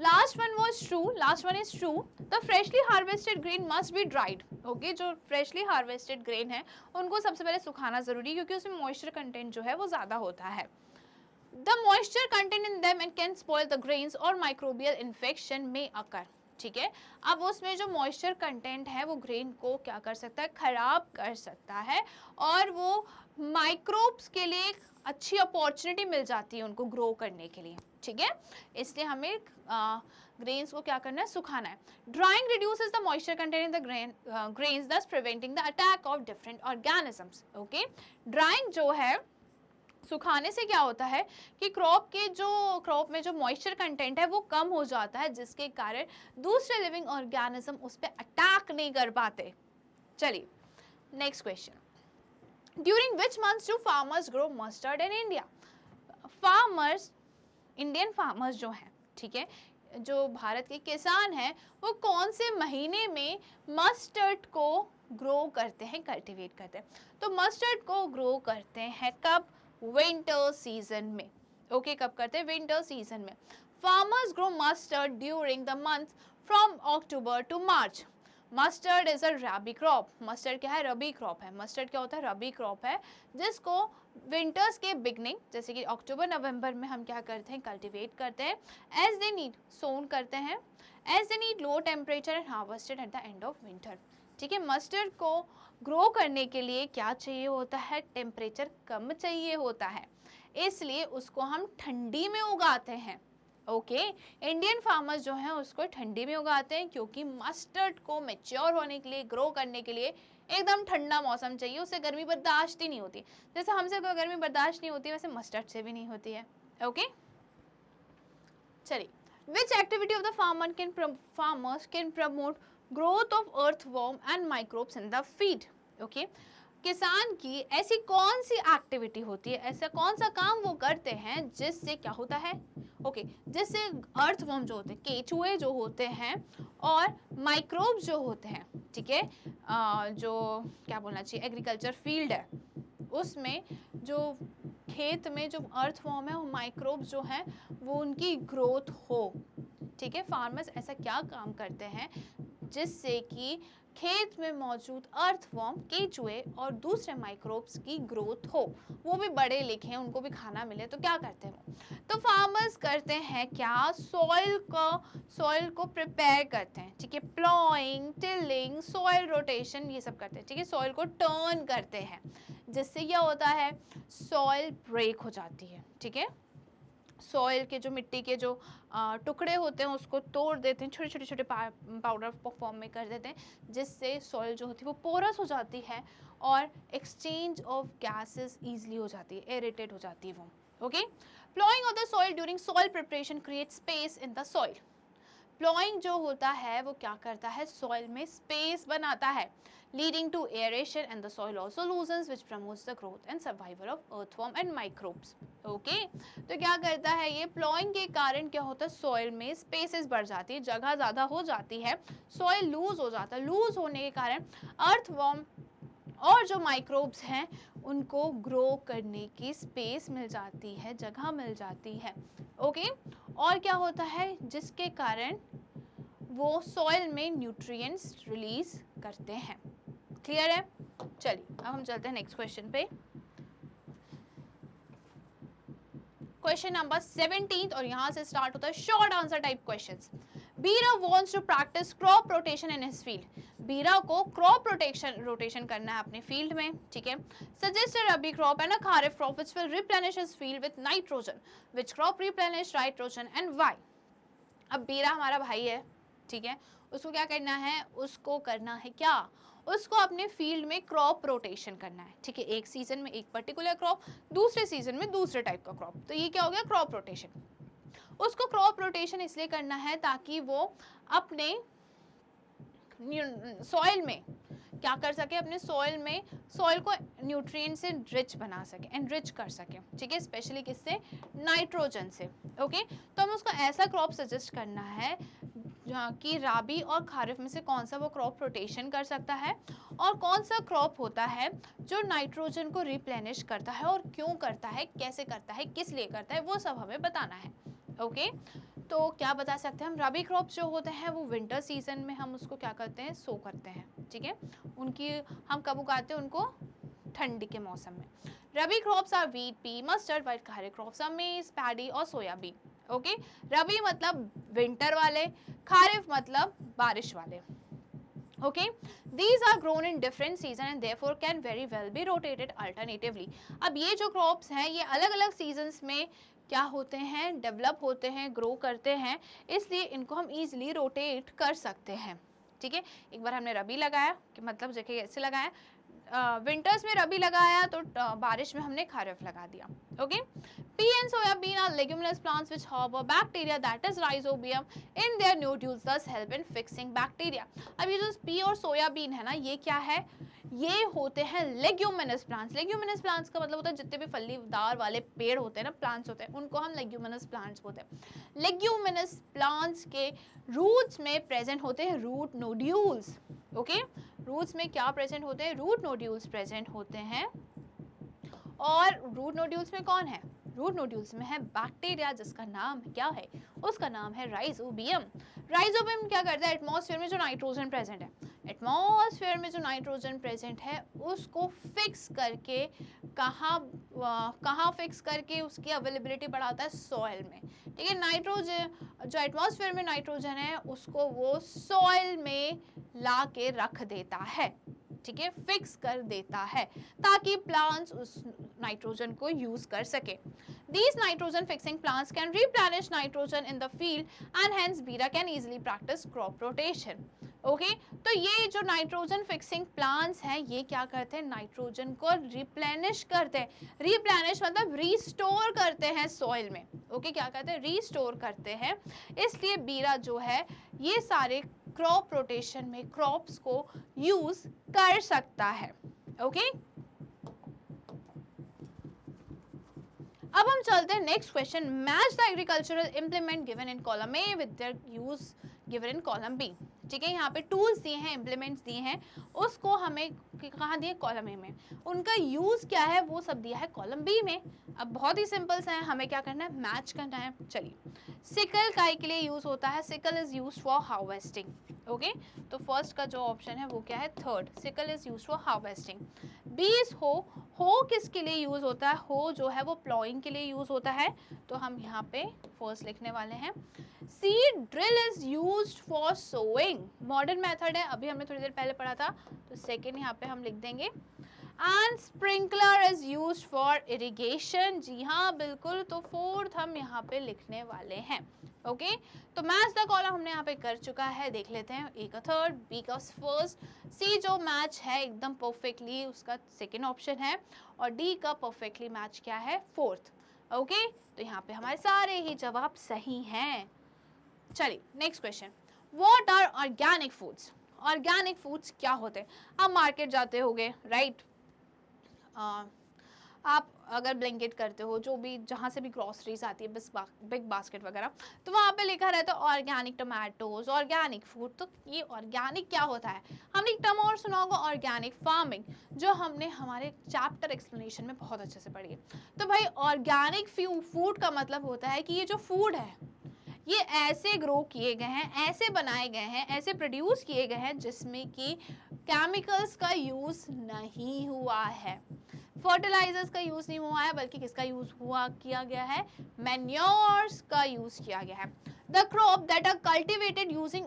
last one was true, last one is true, the freshly harvested grain must be dried। Okay, जो फ्रेशली हार्वेस्टेड ग्रेन है उनको सबसे पहले सुखाना जरूरी है क्योंकि उसमें मॉइस्चर कंटेंट जो है वो ज्यादा होता है। The moisture content in them and can spoil the grains or microbial infection may occur। ठीक है, अब उसमें जो मॉइस्चर कंटेंट है वो ग्रेन को क्या कर सकता है? खराब कर सकता है और वो माइक्रोब्स के लिए एक अच्छी अपॉर्चुनिटी मिल जाती है उनको ग्रो करने के लिए। ठीक है, इसलिए हमें ग्रेन्स को क्या करना है? सुखाना है। Drying reduces the moisture content in the grains thus preventing the attack of different organisms. Okay, drying जो है, सुखाने से क्या होता है कि क्रॉप में जो मॉइस्चर कंटेंट है वो कम हो जाता है जिसके कारण दूसरे लिविंग ऑर्गेनिज्म उस पर अटैक नहीं कर पाते। चलिए next question. During which months do farmers grow mustard in India? Farmers, Indian farmers जो हैं, ठीक है, जो भारत के किसान हैं वो कौन से महीने में मस्टर्ड को ग्रो करते हैं, कल्टीवेट करते हैं? तो मस्टर्ड को ग्रो करते हैं कब? विंटर सीजन में। ओके, कब करते हैं? विंटर सीजन में। Farmers grow mustard during the month from October to March. Mustard is a rabi crop. Mustard क्या है? रबी क्रॉप है। मस्टर्ड क्या होता है? रबी क्रॉप है, जिसको विंटर्स के बिगनिंग जैसे कि अक्टूबर नवंबर में हम क्या करते हैं? कल्टीवेट करते हैं। एज दे नीड, सोन करते हैं। As they need low temperature and harvested at the end of winter. ठीक है, मस्टर्ड को ग्रो करने के लिए क्या चाहिए होता है? टेम्परेचर कम चाहिए होता है, इसलिए उसको हम ठंडी में उगाते हैं। ओके, इंडियन फार्मर्स जो हैं उसको ठंडी में उगाते हैं, क्योंकि मस्टर्ड को मैच्योर होने के लिए, ग्रो करने के लिए एकदम ठंडा मौसम चाहिए, उसे गर्मी बर्दाश्त ही नहीं होती। जैसे हमसे कोई गर्मी बर्दाश्त नहीं होती, वैसे मस्टर्ड से भी नहीं होती है। ओके, चलिए, which activity of the farmers can promote growth of earthworm and microbes in the feed? Okay, किसान की ऐसी कौन सी एक्टिविटी होती है, ऐसा कौन सा काम वो करते हैं जिससे क्या होता है? ओके, जिससे अर्थवर्म जो होते हैं, केचुए जो होते हैं, और माइक्रोब्स जो होते हैं, ठीक है, जो क्या बोलना चाहिए, एग्रीकल्चर फील्ड है उसमें जो खेत में जो अर्थवर्म है, वो माइक्रोब्स जो हैं वो उनकी ग्रोथ हो। ठीक है, फार्मर्स ऐसा क्या काम करते हैं जिससे कि खेत में मौजूद अर्थवर्म, केचुए और दूसरे माइक्रोब्स की ग्रोथ हो, वो भी बड़े लिखे, उनको भी खाना मिले, तो क्या करते हैं वो? तो फार्मर्स करते हैं क्या? सॉइल को प्रिपेयर करते हैं। ठीक है, प्लॉइंग, टिलिंग, सॉइल रोटेशन, ये सब करते हैं। ठीक है, सॉइल को टर्न करते हैं, जिससे क्या होता है? सॉइल ब्रेक हो जाती है। ठीक है, सॉइल के जो मिट्टी के जो टुकड़े होते हैं उसको तोड़ देते हैं, छोटे छोटे छोटे पाउडर फॉर्म में कर देते हैं, जिससे सॉइल जो होती है वो पोरस हो जाती है और एक्सचेंज ऑफ गैसेस इजीली हो जाती है, एरेटेड हो जाती है वो। Okay, ploughing of the soil during soil preparation create space in the soil. Ploughing जो होता है वो क्या करता है? सॉइल में स्पेस बनाता है, leading to aeration, and the soil also loosens, which promotes the growth and survival of earthworm and microbes. Okay, तो क्या करता है ये? प्लॉइंग के कारण क्या होता है? सॉइल में स्पेसेस बढ़ जाती है, जगह ज़्यादा हो जाती है, सॉइल लूज हो जाता है। लूज होने के कारण अर्थवर्म और जो माइक्रोब्स हैं उनको ग्रो करने की स्पेस मिल जाती है, जगह मिल जाती है। ओके, और क्या होता है? जिसके कारण वो सॉइल में न्यूट्रिएंट्स रिलीज करते हैं। क्लियर है? चलिए, अब हम चलते हैं नेक्स्ट क्वेश्चन पे। क्वेश्चन नंबर 17 और यहाँ से स्टार्ट होता है short answer type questions. Beera wants to practise crop rotation in his field. Beera को क्रॉप रोटेशन करना है अपने फील्ड में। ठीक है, suggest a rabi crop and a kharif crop which will replenish his field with nitrogen. Which crop replenish nitrogen and why? अब बीरा हमारा भाई है, ठीक है, उसको क्या करना है? उसको करना है क्या? उसको अपने फील्ड में क्रॉप रोटेशन करना है। ठीक है, एक सीजन में एक पर्टिकुलर क्रॉप, दूसरे सीजन में दूसरे टाइप का क्रॉप, तो ये क्या हो गया? Crop rotation. उसको क्रॉप रोटेशन इसलिए करना है ताकि वो अपने सॉइल में क्या कर सके? अपने सॉइल में सॉइल को न्यूट्रिएंट से रिच बना सके, एनरिच कर सके। ठीक है, स्पेशली किससे? नाइट्रोजन से। ओके, तो हमें उसको ऐसा क्रॉप सजेस्ट करना है कि राबी और खारिफ में से कौन सा वो क्रॉप रोटेशन कर सकता है, और कौन सा क्रॉप होता है जो नाइट्रोजन को रिप्लेनिश करता है, और क्यों करता है, कैसे करता है, किस लिए करता है, वो सब हमें बताना है। ओके, तो क्या बता सकते हैं हम? रबी क्रॉप्स जो होते हैं वो विंटर सीजन में हम उसको क्या करते हैं? सो करते हैं। ठीक है, उनकी हम कब उगाते हैं उनको? ठंडी के मौसम में। Rabi crops are wheat, pea, mustard, white kharif crops are maize, paddy और सोयाबीन। ओके, रबी मतलब विंटर वाले, खारिफ मतलब बारिश वाले। Okay, these are grown in different season and therefore can very well be rotated alternatively. अब ये जो क्रॉप्स हैं ये अलग अलग सीजन्स में क्या होते हैं? डेवलप होते हैं, ग्रो करते हैं, इसलिए इनको हम इजीली रोटेट कर सकते हैं। ठीक है, एक बार हमने रबी लगाया कि मतलब जैसे कैसे लगाया? विंटर्स में रबी लगाया तो बारिश में हमने खरीफ लगा दिया. Okay. Pea and soybean are leguminous plants which harbor bacteria that is rhizobium in their nodules, thus help in fixing bacteria. अब ये जो pea और सोयाबीन है ना, ये क्या है, ये होते हैं लेग्यूमिनस प्लांट्स. लेग्यूमिनस प्लांट्स का मतलब होता है जितने भी फलीदार वाले पेड़ होते हैं ना, प्लांट्स होते हैं, उनको हम लेग्यूमिनस प्लांट्स बोलते हैं. लेग्यूमिनस प्लांट्स के रूट्स में प्रेजेंट होते हैं रूट नोड्यूल्स. ओके. रूट्स में क्या प्रेजेंट होते हैं, रूट नोड्यूल्स प्रेजेंट होते हैं. और रूट नोड्यूल्स में कौन है, रूट नोड्यूल्स में है बैक्टीरिया जिसका नाम क्या है, उसका नाम है राइजोबियम. राइजोबियम क्या करता है, एटमॉस्फेयर में जो नाइट्रोजन प्रेजेंट है, एटमॉस्फेयर में जो नाइट्रोजन प्रेजेंट है उसको फिक्स करके कहाँ फिक्स करके उसकी अवेलेबिलिटी बढ़ाता है, सॉइल में. ठीक है. नाइट्रोजन जो एटमॉस्फेयर में नाइट्रोजन है उसको वो सॉइल में ला के रख देता है. ठीक है, फिक्स कर देता है ताकि प्लांट्स उस नाइट्रोजन को यूज कर सके. These nitrogen fixing plants can replenish nitrogen in the field and hence Bira can easily practice crop rotation. Okay. तो ये जो नाइट्रोजन फिक्सिंग प्लांट्स हैं ये क्या करते हैं, नाइट्रोजन को रिप्लेनिश करते हैं. रिप्लेनिश मतलब रिस्टोर करते हैं सॉइल में. ओके. क्या करते हैं, रिस्टोर करते हैं. इसलिए बीरा जो है ये सारे क्रॉप रोटेशन में क्रॉप्स को यूज कर सकता है. ओके. अब हम चलते हैं next question. Match the agricultural implement given in column A with their use given in column B. ठीक है. यहाँ पे टूल्स दिए हैं, इम्प्लीमेंट्स दिए हैं, उसको हमें कहाँ दिए, कॉलम ए में. उनका यूज क्या है वो सब दिया है कॉलम बी में. अब बहुत ही सिंपल सा है, हमें क्या करना है, मैच करना है. चलिए. सिकल काय के लिए यूज होता है, sickle is use for harvesting. Okay. तो फर्स्ट का जो ऑप्शन है वो क्या है, third. Sickle is use for harvesting. B is हो. हो किसके लिए यूज होता है, हो जो है वो प्लॉइंग के लिए यूज होता है, तो हम यहाँ पे फर्स्ट लिखने वाले हैं. Seed drill is used for sowing. Modern method है, अभी हमने थोड़ी देर पहले पढ़ा था, तो सेकेंड यहाँ पे हम लिख देंगे. And sprinkler is used for irrigation. जी हाँ बिल्कुल. तो फोर्थ हम यहाँ पे लिखने वाले हैं. ओके. तो मैच द कॉलम हमने यहाँ पे कर चुका है, देख लेते हैं. ए का थर्ड, बी का फर्स्ट, सी जो मैच है एकदम परफेक्टली उसका सेकेंड ऑप्शन है, और डी का परफेक्टली मैच क्या है, फोर्थ. ओके. तो यहाँ पे हमारे सारे ही जवाब सही हैं. चलिए next question. What are organic foods. Organic foods क्या होते हैं. आप मार्केट जाते होगे, राइट. आप अगर ब्लैंकेट करते हो, जो भी जहाँ से भी ग्रॉसरीज आती है, बस बिग बास्केट वगैरह, तो वहाँ पे लिखा रहता है ऑर्गेनिक टमाटोज, ऑर्गेनिक फूड. तो ये ऑर्गेनिक क्या होता है, हमने एक टर्म और सुना होगा, ऑर्गेनिक फार्मिंग, जो हमने हमारे चैप्टर एक्सप्लेनेशन में बहुत अच्छे से पढ़ी है. तो भाई ऑर्गेनिक फूड का मतलब होता है कि ये जो फूड है ये ऐसे ग्रो किए गए हैं, ऐसे बनाए गए हैं, ऐसे प्रोड्यूस किए गए हैं जिसमें कि केमिकल्स का यूज नहीं हुआ है, फर्टिलाइजर्स का यूज नहीं हुआ है, बल्कि किसका यूज किया गया है, मैन्योर्स का यूज किया गया है. The crop that are cultivated using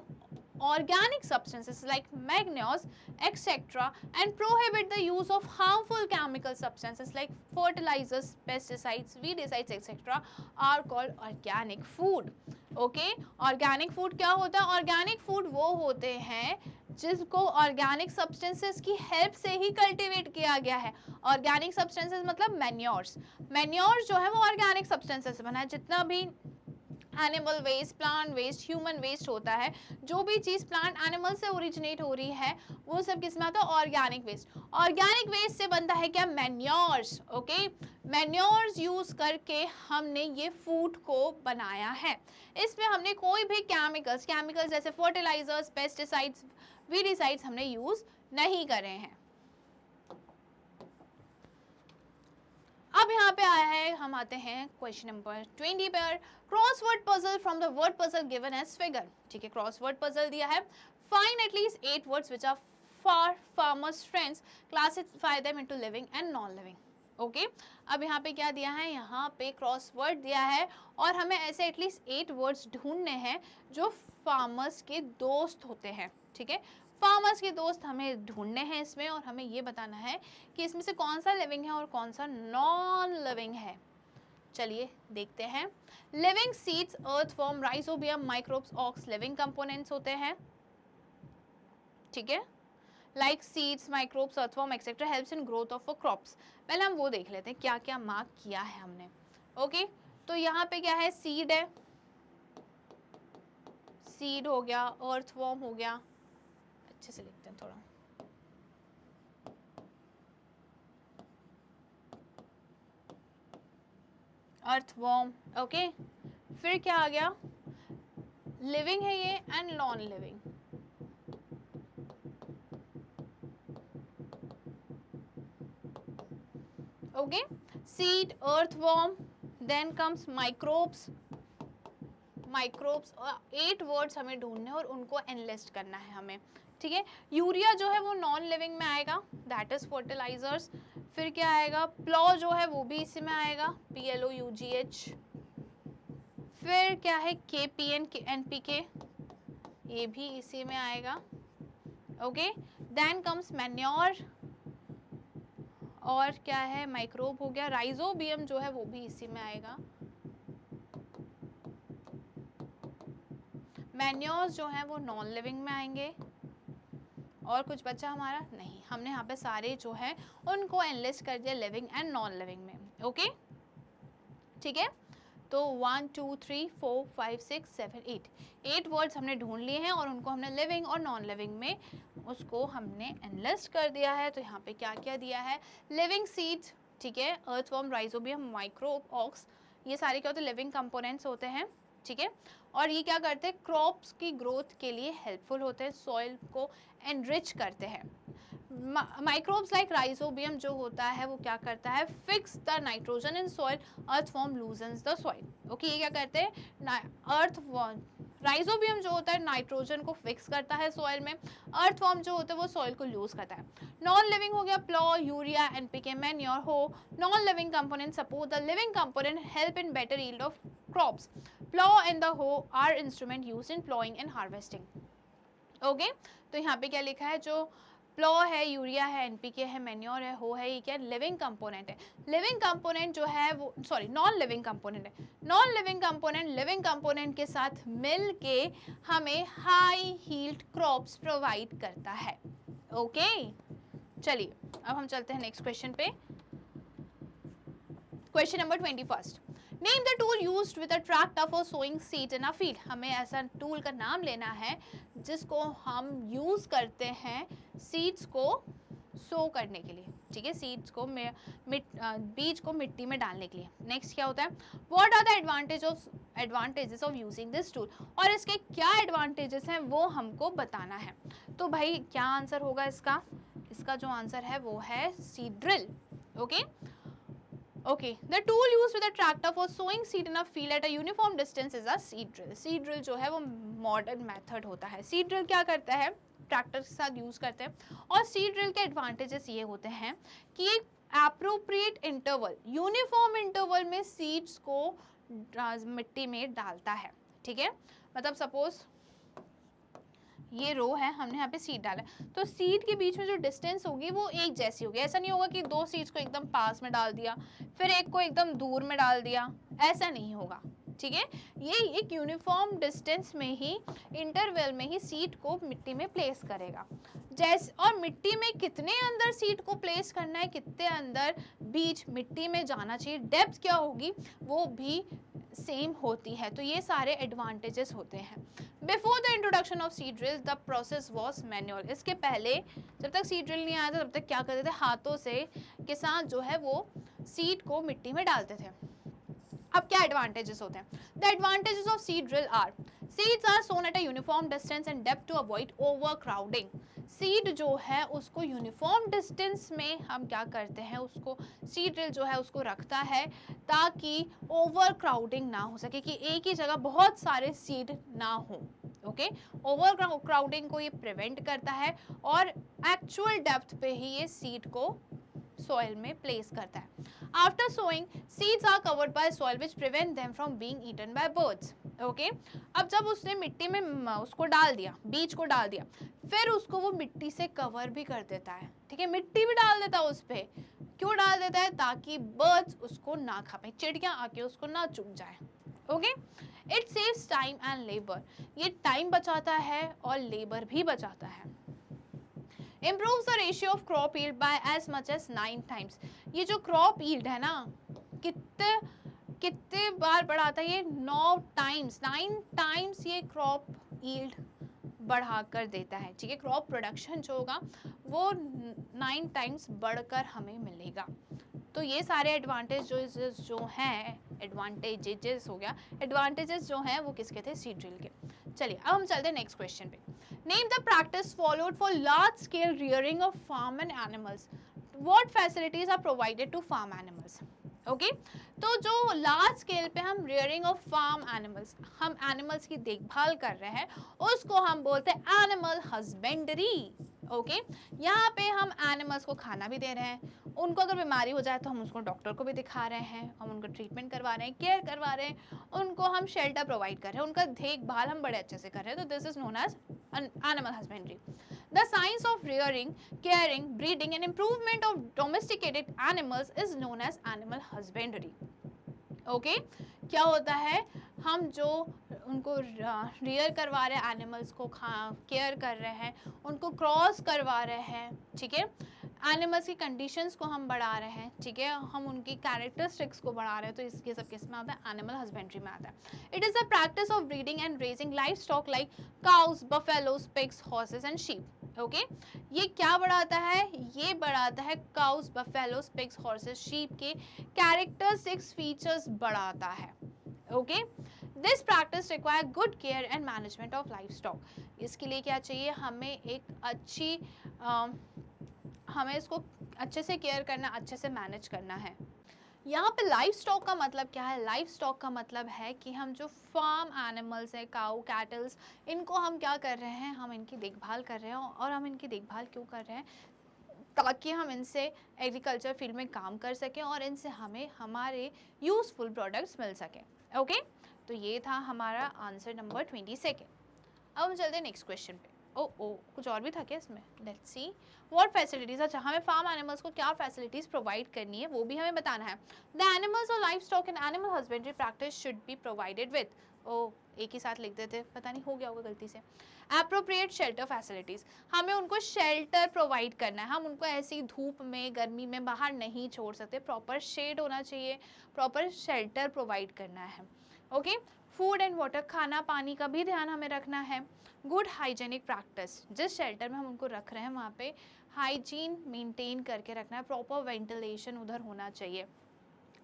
organic substances like manures etc and prohibit the use of harmful chemical substances like fertilizers, pesticides, weedicides etc are called organic food. okay. organic food क्या होता है, organic food वो होते हैं जिसको organic substances की help से ही cultivate किया गया है. ऑर्गेनिक सब्सटेंसेस मतलब मैन्योर्स. मैन्योर्स जो है वो ऑर्गेनिक सब्सटेंसेस से बना है. जितना भी animal waste, plant waste, human waste होता है, जो भी चीज़ प्लांट एनिमल से ओरिजिनेट हो रही है वो सब किस में आता है, ऑर्गेनिक वेस्ट. ऑर्गेनिक वेस्ट से बनता है क्या, मैन्योर्स. ओके. मैन्योर्स यूज करके हमने ये फूड को बनाया है. इसमें हमने कोई भी केमिकल्स जैसे फर्टिलाइजर्स, पेस्टिसाइड्स, वीडिसाइड्स हमने यूज नहीं करे हैं. अब यहाँ पे आया है, हम आते हैं क्वेश्चन नंबर 20 पर. Crossword puzzle from the word puzzle given as figure. ठीक है. क्रॉसवर्ड पजल दिया है. Find at least 8 words which are for farmers friends, classify them into living and non living. Okay. अब यहाँ पे क्या दिया है, यहाँ पे क्रॉसवर्ड दिया है और हमें ऐसे एटलीस्ट 8 वर्ड्स ढूंढने हैं जो फार्मर्स के दोस्त होते हैं. ठीक है. फार्मर्स के दोस्त हमें ढूंढने हैं इसमें, और हमें ये बताना है कि इसमें से कौन सा लिविंग है और कौन सा नॉन लिविंग है. चलिए देखते हैं. Living seeds, earthworm, rhizobium, microbes, ox living components होते हैं. ठीक है. Like seeds, microbes, earthworm etcetera helps in growth of crops. पहले हम वो देख लेते हैं क्या क्या मार्क किया है हमने। ओके तो यहाँ पे क्या है, सीड है, सीड हो गया, अर्थवर्म हो गया, अच्छे से लिखते हैं थोड़ा, अर्थवर्म। ओके फिर क्या आ गया, लिविंग है ये and non living. Okay seed, earthworm, then comes microbes. Microbes 8 words हमें ढूंढने और उनको एनलिस्ट करना है हमें, ठीक है। यूरिया जो है वो नॉन लिविंग में आएगा, दैट इज फर्टिलाइजर्स। फिर क्या आएगा, प्लॉ जो है वो भी इसी में आएगा, PLOUGH। फिर क्या है, KPN NPK, ये भी इसी में आएगा। ओके देन कम्स मैन्योर, और क्या है, माइक्रोब हो गया, राइजोबियम जो है वो भी इसी में आएगा। मैन्योर्स जो है वो नॉन लिविंग में आएंगे। और कुछ बचा हमारा नहीं, हमने यहाँ पे सारे जो है उनको एनलिस्ट कर दिया लिविंग एंड नॉन लिविंग में। ओके ठीक है, तो 1 2 3 4 5 6 7 8 वर्ड्स हमने ढूंढ लिए हैं और उनको हमने लिविंग और नॉन लिविंग में उसको हमने एनलिस्ट कर दिया है। तो यहाँ पे क्या क्या दिया है, लिविंग सीड्स, ठीक है, अर्थवर्म, राइजोबियम, माइक्रोब, ऑक्स, ये सारे क्या होते हैं, लिविंग कंपोनेंट्स होते हैं, ठीक है। और ये क्या करते हैं, क्रॉप्स की ग्रोथ के लिए हेल्पफुल होते हैं, सॉइल को एनरिच करते हैं। माइक्रोब्स लाइक राइजोबियम जो होता है वो क्या करता है, fix the nitrogen in soil, earthworm loosens the soil. Okay ये क्या करते हैं, अर्थवर्म, राइजोबियम जो होता है नाइट्रोजन को फिक्स करता है सॉइल में, अर्थवर्म जो होता है वो सॉइल को लूज करता है। नॉन लिविंग हो गया plough, urea, NPK, manure, hoe. Non living component support the living component, help in better yield of crops. Plough and the hoe are instrument used in ploughing and harvesting. Okay तो यहाँ पे क्या लिखा है, जो plough है, urea है, NPK है, मैन्योर है, हो है, ये क्या लिविंग कंपोनेंट है। लिविंग कंपोनेंट जो है वो, सॉरी नॉन लिविंग कंपोनेंट है। Non living component living component के साथ मिल के हमें हाई हील्ड क्रॉप्स प्रोवाइड करता है। ओके चलिए अब हम चलते हैं नेक्स्ट क्वेश्चन पे। Question number 21, name the tool used with a tractor for sowing seed in a field. हमें ऐसा टूल का नाम लेना है जिसको हम यूज करते हैं सीड्स को सो करने के लिए, ठीक है, सीड्स को बीज को मिट्टी में डालने के लिए। नेक्स्ट क्या होता है, what are the advantages of using this tool, और इसके क्या एडवांटेजेस हैं वो हमको बताना है। तो भाई क्या आंसर होगा इसका, इसका जो आंसर है वो है seed drill. Okay Okay, the tool used with a tractor for sowing seed in a field at a uniform distance is a seed drill. Seed drill जो है वो modern method होता है। Seed drill क्या करता है, ट्रैक्टर के साथ यूज करते हैं। और सीड ड्रिल के एडवांटेजेस ये होते हैं कि एक एप्रोप्रिएट इंटरवल, यूनिफॉर्म इंटरवल में सीड्स को मिट्टी में डालता है, ठीक है। मतलब सपोज ये रो है, हमने यहाँ पे सीड डाला है, तो सीड के बीच में जो डिस्टेंस होगी वो एक जैसी होगी। ऐसा नहीं होगा कि दो सीड्स को एकदम पास में डाल दिया फिर एक को एकदम दूर में डाल दिया, ऐसा नहीं होगा, ठीक है। ये एक यूनिफॉर्म डिस्टेंस में ही, इंटरवल में ही सीड को मिट्टी में प्लेस करेगा। जैसे और मिट्टी में कितने अंदर सीड को प्लेस करना है, कितने अंदर बीज मिट्टी में जाना चाहिए, डेप्थ क्या होगी वो भी सेम होती है। तो ये सारे एडवांटेजेस होते हैं। Before the introduction of seed drill the process was manual. इसके पहले जब तक सीड ड्रिल नहीं आया था तब तक क्या करते थे, हाथों से किसान जो है वो सीड को मिट्टी में डालते थे। अब क्या एडवांटेजेस होते हैं, the advantages of seed drill are, seeds are sown at a uniform distance and depth to avoid overcrowding. Seed जो है उसको यूनिफॉर्म डिस्टेंस में हम क्या करते हैं, उसको सीड ड्रिल जो है उसको रखता है ताकि ओवर क्राउडिंग ना हो सके, कि एक ही जगह बहुत सारे सीड ना हो। ओके ओवर क्राउडिंग को ये प्रिवेंट करता है और एक्चुअल डेप्थ पे ही ये सीड को सॉइल में प्लेस करता है। After sowing seeds are covered by soil which prevent them from being eaten by birds. Okay अब जब उसने मिट्टी में उसको डाल दिया, बीज को डाल दिया, फिर उसको वो मिट्टी से कवर भी कर देता है, ठीक है, मिट्टी भी डाल देता है उस पे। क्यों डाल देता है, ताकि बर्ड्स उसको ना खा पाए, चिड़ियां आके उसको ना चुग जाए। Okay it saves time and labour, ये टाइम बचाता है और लेबर भी बचाता है। improves the ratio of crop yield by as much as 9 times। ये जो crop yield है ना, कितने कितने बार बढ़ाता है ये? 9 टाइम्स, 9 टाइम्स ये क्रॉप यील्ड बढ़ाकर देता है। ठीक है, क्रॉप प्रोडक्शन जो होगा वो 9 टाइम्स बढ़कर हमें मिलेगा। तो ये सारे एडवांटेजेस जो हैं, एडवांटेजेस हो गया, एडवांटेजेस जो हैं वो किसके थे? सीड ड्रिल के। चलिए अब हम चलते हैं नेक्स्ट क्वेश्चन पे। Name the practice followed for large scale rearing of farm and animals. What facilities are provided to farm animals? Okay, तो जो लार्ज स्केल पे हम रियरिंग ऑफ फार्म एनिमल्स, हम एनिमल्स की देखभाल कर रहे हैं, उसको हम बोलते हैं एनिमल हस्बेंड्री। ओके, यहाँ पे हम एनिमल्स को खाना भी दे रहे हैं, उनको अगर बीमारी हो जाए तो हम उसको डॉक्टर को भी दिखा रहे हैं, हम उनको ट्रीटमेंट करवा रहे हैं, केयर करवा रहे हैं, उनको हम शेल्टर प्रोवाइड कर रहे हैं, उनका देखभाल हम बड़े अच्छे से कर रहे हैं। तो this is known as animal husbandry. The science of rearing, caring, breeding and improvement of domesticated animals is known as animal husbandry. Okay, क्या होता है? हम जो उनको रियर करवा रहे हैं, एनिमल्स को केयर कर रहे हैं, उनको क्रॉस करवा रहे हैं, ठीक है, एनिमल्स की कंडीशंस को हम बढ़ा रहे हैं, ठीक है, हम उनकी कैरेक्टरिस्टिक्स को बढ़ा रहे हैं, तो इसके सब किस में आता है? एनिमल हस्बेंड्री में आता है। It is the practice of breeding and raising life stock like cows, buffaloes, pigs, horses and sheep. Okay, ये क्या बढ़ाता है? ये बढ़ाता है cows, buffaloes, pigs, horses, sheep के कैरेक्टरिस्टिक्स, फीचर्स बढ़ाता है। Okay, this practice require good care and management of life stock. इसके लिए क्या चाहिए? हमें एक अच्छी हमें इसको अच्छे से केयर करना, अच्छे से मैनेज करना है। यहाँ पे लाइफ स्टॉक का मतलब क्या है? लाइफ स्टॉक का मतलब है कि हम जो फार्म एनिमल्स हैं, काऊ, कैटल्स, इनको हम क्या कर रहे हैं? हम इनकी देखभाल कर रहे हैं। और हम इनकी देखभाल क्यों कर रहे हैं? ताकि हम इनसे एग्रीकल्चर फील्ड में काम कर सकें और इनसे हमें हमारे यूजफुल प्रोडक्ट्स मिल सकें। ओके, तो ये था हमारा आंसर नंबर 22। अब हम चलते हैं नेक्स्ट क्वेश्चन पे। कुछ और भी था क्या इसमें? Let's see what facilities. अच्छा, हमें फार्म एनिमल्स को क्या फैसिलिटीज प्रोवाइड करनी है वो भी हमें बताना है। द एनिमल्स और life stock in animal husbandry practice should be provided with, एक ही साथ लिख देते, पता नहीं हो गया होगा गलती से, एप्रोप्रिएट शेल्टर फैसिलिटीज। हमें उनको शेल्टर प्रोवाइड करना है, हम उनको ऐसी धूप में, गर्मी में बाहर नहीं छोड़ सकते, प्रॉपर शेड होना चाहिए, प्रॉपर शेल्टर प्रोवाइड करना है। ओके, फूड एंड वाटर, खाना पानी का भी ध्यान हमें रखना है। गुड हाइजेनिक प्रैक्टिस, जिस शेल्टर में हम उनको रख रहे हैं वहाँ पे हाइजीन मेंटेन करके रखना है, प्रॉपर वेंटिलेशन उधर होना चाहिए।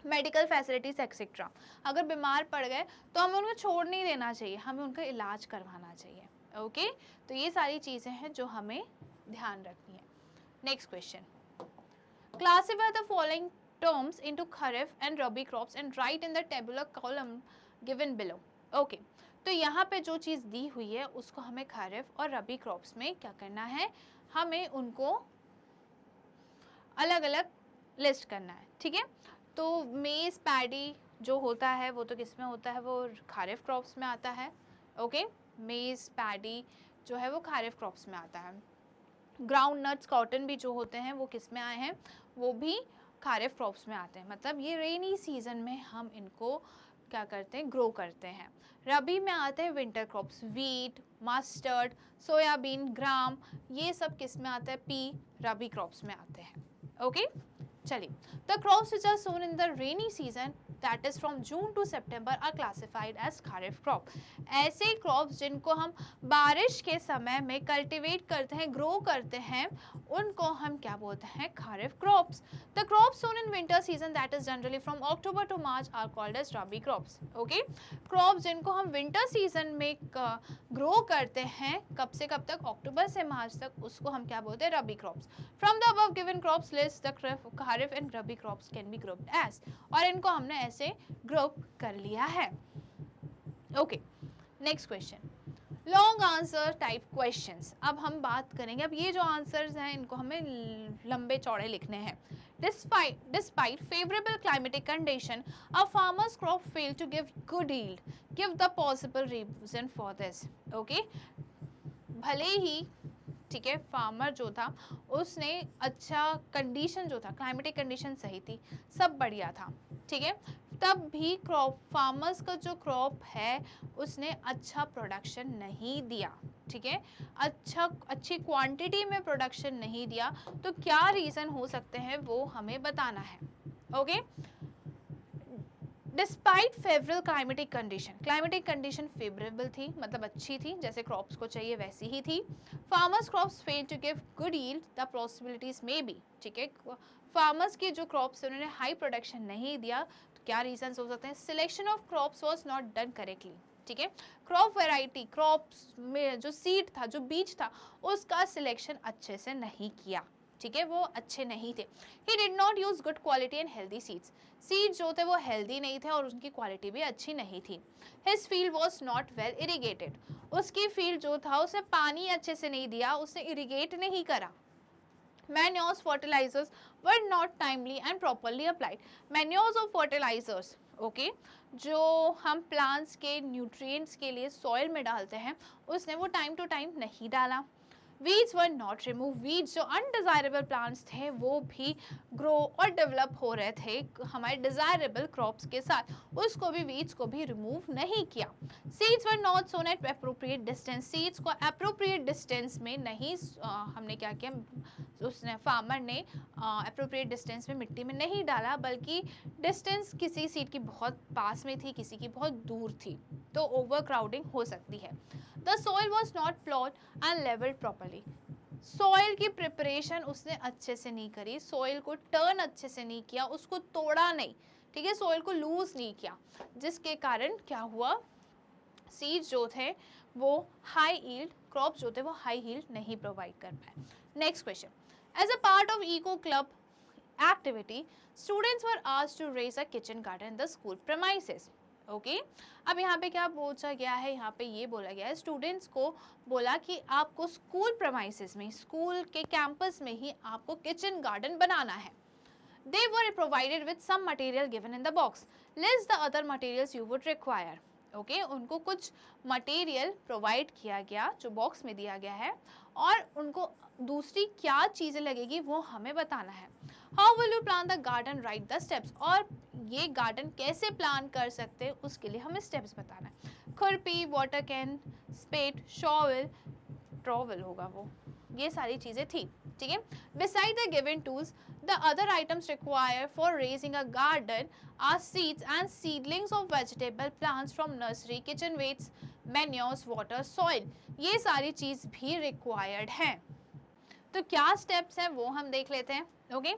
मेडिकल फैसिलिटीज एक्सेट्रा, अगर बीमार पड़ गए तो हमें उनको छोड़ नहीं देना चाहिए, हमें उनका इलाज करवाना चाहिए। ओके, तो ये सारी चीज़ें हैं जो हमें ध्यान रखनी है। Next question, classify the following terms into kharif and rabi crops and write in the tabular column given below. Okay, तो यहाँ पे जो चीज़ दी हुई है उसको हमें खरीफ और रबी क्रॉप्स में क्या करना है? हमें उनको अलग अलग लिस्ट करना है। ठीक है, तो मेज, पैडी जो होता है वो तो किस में होता है? वो खरीफ क्रॉप्स में आता है। ओके, मेज, पैडी जो है वो खरीफ क्रॉप्स में आता है। ग्राउंड नट्स, कॉटन भी जो होते हैं वो किस में आए हैं? वो भी खरीफ क्रॉप्स में आते हैं। मतलब ये रेनी सीजन में हम इनको क्या करते हैं? ग्रो करते हैं। रबी में आते हैं winter crops, wheat, mustard, soybean, gram, ये सब किस में आते हैं? पी, रबी क्रॉप्स में आते हैं। ओके, चलिए, the crops which are sown in the rainy season that is from June to September are classified as kharif crop। ऐसे क्रॉप्स जिनको हम बारिश के समय में कल्टीवेट करते हैं, ग्रो करते हैं, उनको हम क्या बोलते हैं? Kharif crops. The crops sown in winter season that is generally from October to March are called as rabi crops. Okay, crops जिनको हम विंटर सीजन में ग्रो करते हैं, कब से कब तक? अक्टूबर से मार्च तक, उसको हम क्या बोलते हैं? Rabi crops. From the above given crops list the kharif and rabi crops can be grouped as, और इनको हमने ऐसे ग्रुप कर लिया है। Okay, next question, long answer type questions. अब हम बात करेंगे, अब ये जो आंसर्स हैं इनको हमें लंबे चौड़े लिखने हैं। Despite favorable climatic condition, a farmer's crop failed to give good yield. Give the possible reason for this. Okay, भले ही ठीक है, फार्मर जो था उसने अच्छा कंडीशन जो था, क्लाइमेटिक कंडीशन सही थी, सब बढ़िया था, ठीक है, तब भी फार्मर्स का जो क्रॉप है उसने अच्छा प्रोडक्शन नहीं दिया। ठीक है, अच्छी क्वांटिटी में प्रोडक्शन नहीं दिया, तो क्या रीज़न हो सकते हैं वो हमें बताना है। Okay, despite favourable climatic condition favourable थी, मतलब अच्छी थी, जैसे क्रॉप्स को चाहिए वैसी ही थी। Farmers crops fail to give good yield, the possibilities may be, ठीक है, फार्मर्स की जो क्रॉप्स उन्होंने हाई प्रोडक्शन नहीं दिया, तो क्या रीजन हो सकते हैं। Selection of crops was not done correctly, ठीक है, क्रॉप वेराइटी, क्रॉप्स में जो सीड था, जो बीज था, उसका सिलेक्शन अच्छे से नहीं किया, ठीक है, वो अच्छे नहीं थे। He did not use good quality and healthy seeds, seed जो थे वो हेल्दी नहीं थे और उनकी क्वालिटी भी अच्छी नहीं थी। His field was not well irrigated, उसकी फील्ड जो था उसे पानी अच्छे से नहीं दिया, उसने इरीगेट नहीं करा। Manures fertilizers were not timely and properly applied, manures और फर्टिलाइजर्स, ओके, जो हम प्लांट्स के न्यूट्रिएंट्स के लिए सॉइल में डालते हैं, उसने वो टाइम टू टाइम नहीं डाला। Weeds were not remove, weeds जो अनडिजायरेबल प्लांट्स थे वो भी ग्रो और डेवलप हो रहे थे हमारे डिजायरेबल क्रॉप्स के साथ, उसको भी वीड्स को भी रिमूव नहीं किया। Seeds were not sown at appropriate distance, seeds को एप्रोप्रिएट डिस्टेंस में नहीं हमने क्या किया, उसने फार्मर ने एप्रोप्रिएट डिस्टेंस में मिट्टी में नहीं डाला, बल्कि डिस्टेंस किसी सीड की बहुत पास में थी, किसी की बहुत दूर थी, तो ओवर क्राउडिंग हो सकती है। The soil was not plot and levelled properly, soil की प्रिपरेशन उसने अच्छे से नहीं करी, सॉइल को टर्न अच्छे से नहीं किया, उसको तोड़ा नहीं, ठीक है, सॉइल को लूज नहीं किया, जिसके कारण क्या हुआ, सीड्स जो थे वो हाई यील्ड, क्रॉप जो थे वो हाई यील्ड नहीं प्रोवाइड कर पाए। Next question, as a part of eco club activity, students were asked to raise a kitchen garden in the school premises. Okay, अब यहाँ पे क्या पूछा गया है, यहाँ पे ये बोला गया है, स्टूडेंट्स को बोला कि आपको स्कूल प्रेमाइसेस में, स्कूल के कैंपस में ही आपको किचन गार्डन बनाना है। They were provided with some material given in the box. List the other materials you would require. Okay, उनको कुछ मटेरियल प्रोवाइड किया गया जो बॉक्स में दिया गया है, और उनको दूसरी क्या चीज़ें लगेगी वो हमें बताना है। How will you plan the garden, right the steps, और ये गार्डन कैसे प्लान कर सकते हैं उसके लिए हमें स्टेप्स बताना है। खुरपी, water can, spade, shovel, trowel होगा वो, ये सारी चीज़ें थी, ठीक है। Beside the given tools, the other items required for raising a garden are seeds and seedlings of vegetable plants from nursery, kitchen waste, manures, water, soil, ये सारी चीज़ भी रिक्वायर्ड हैं। तो क्या स्टेप्स हैं वो हम देख लेते हैं। Okay,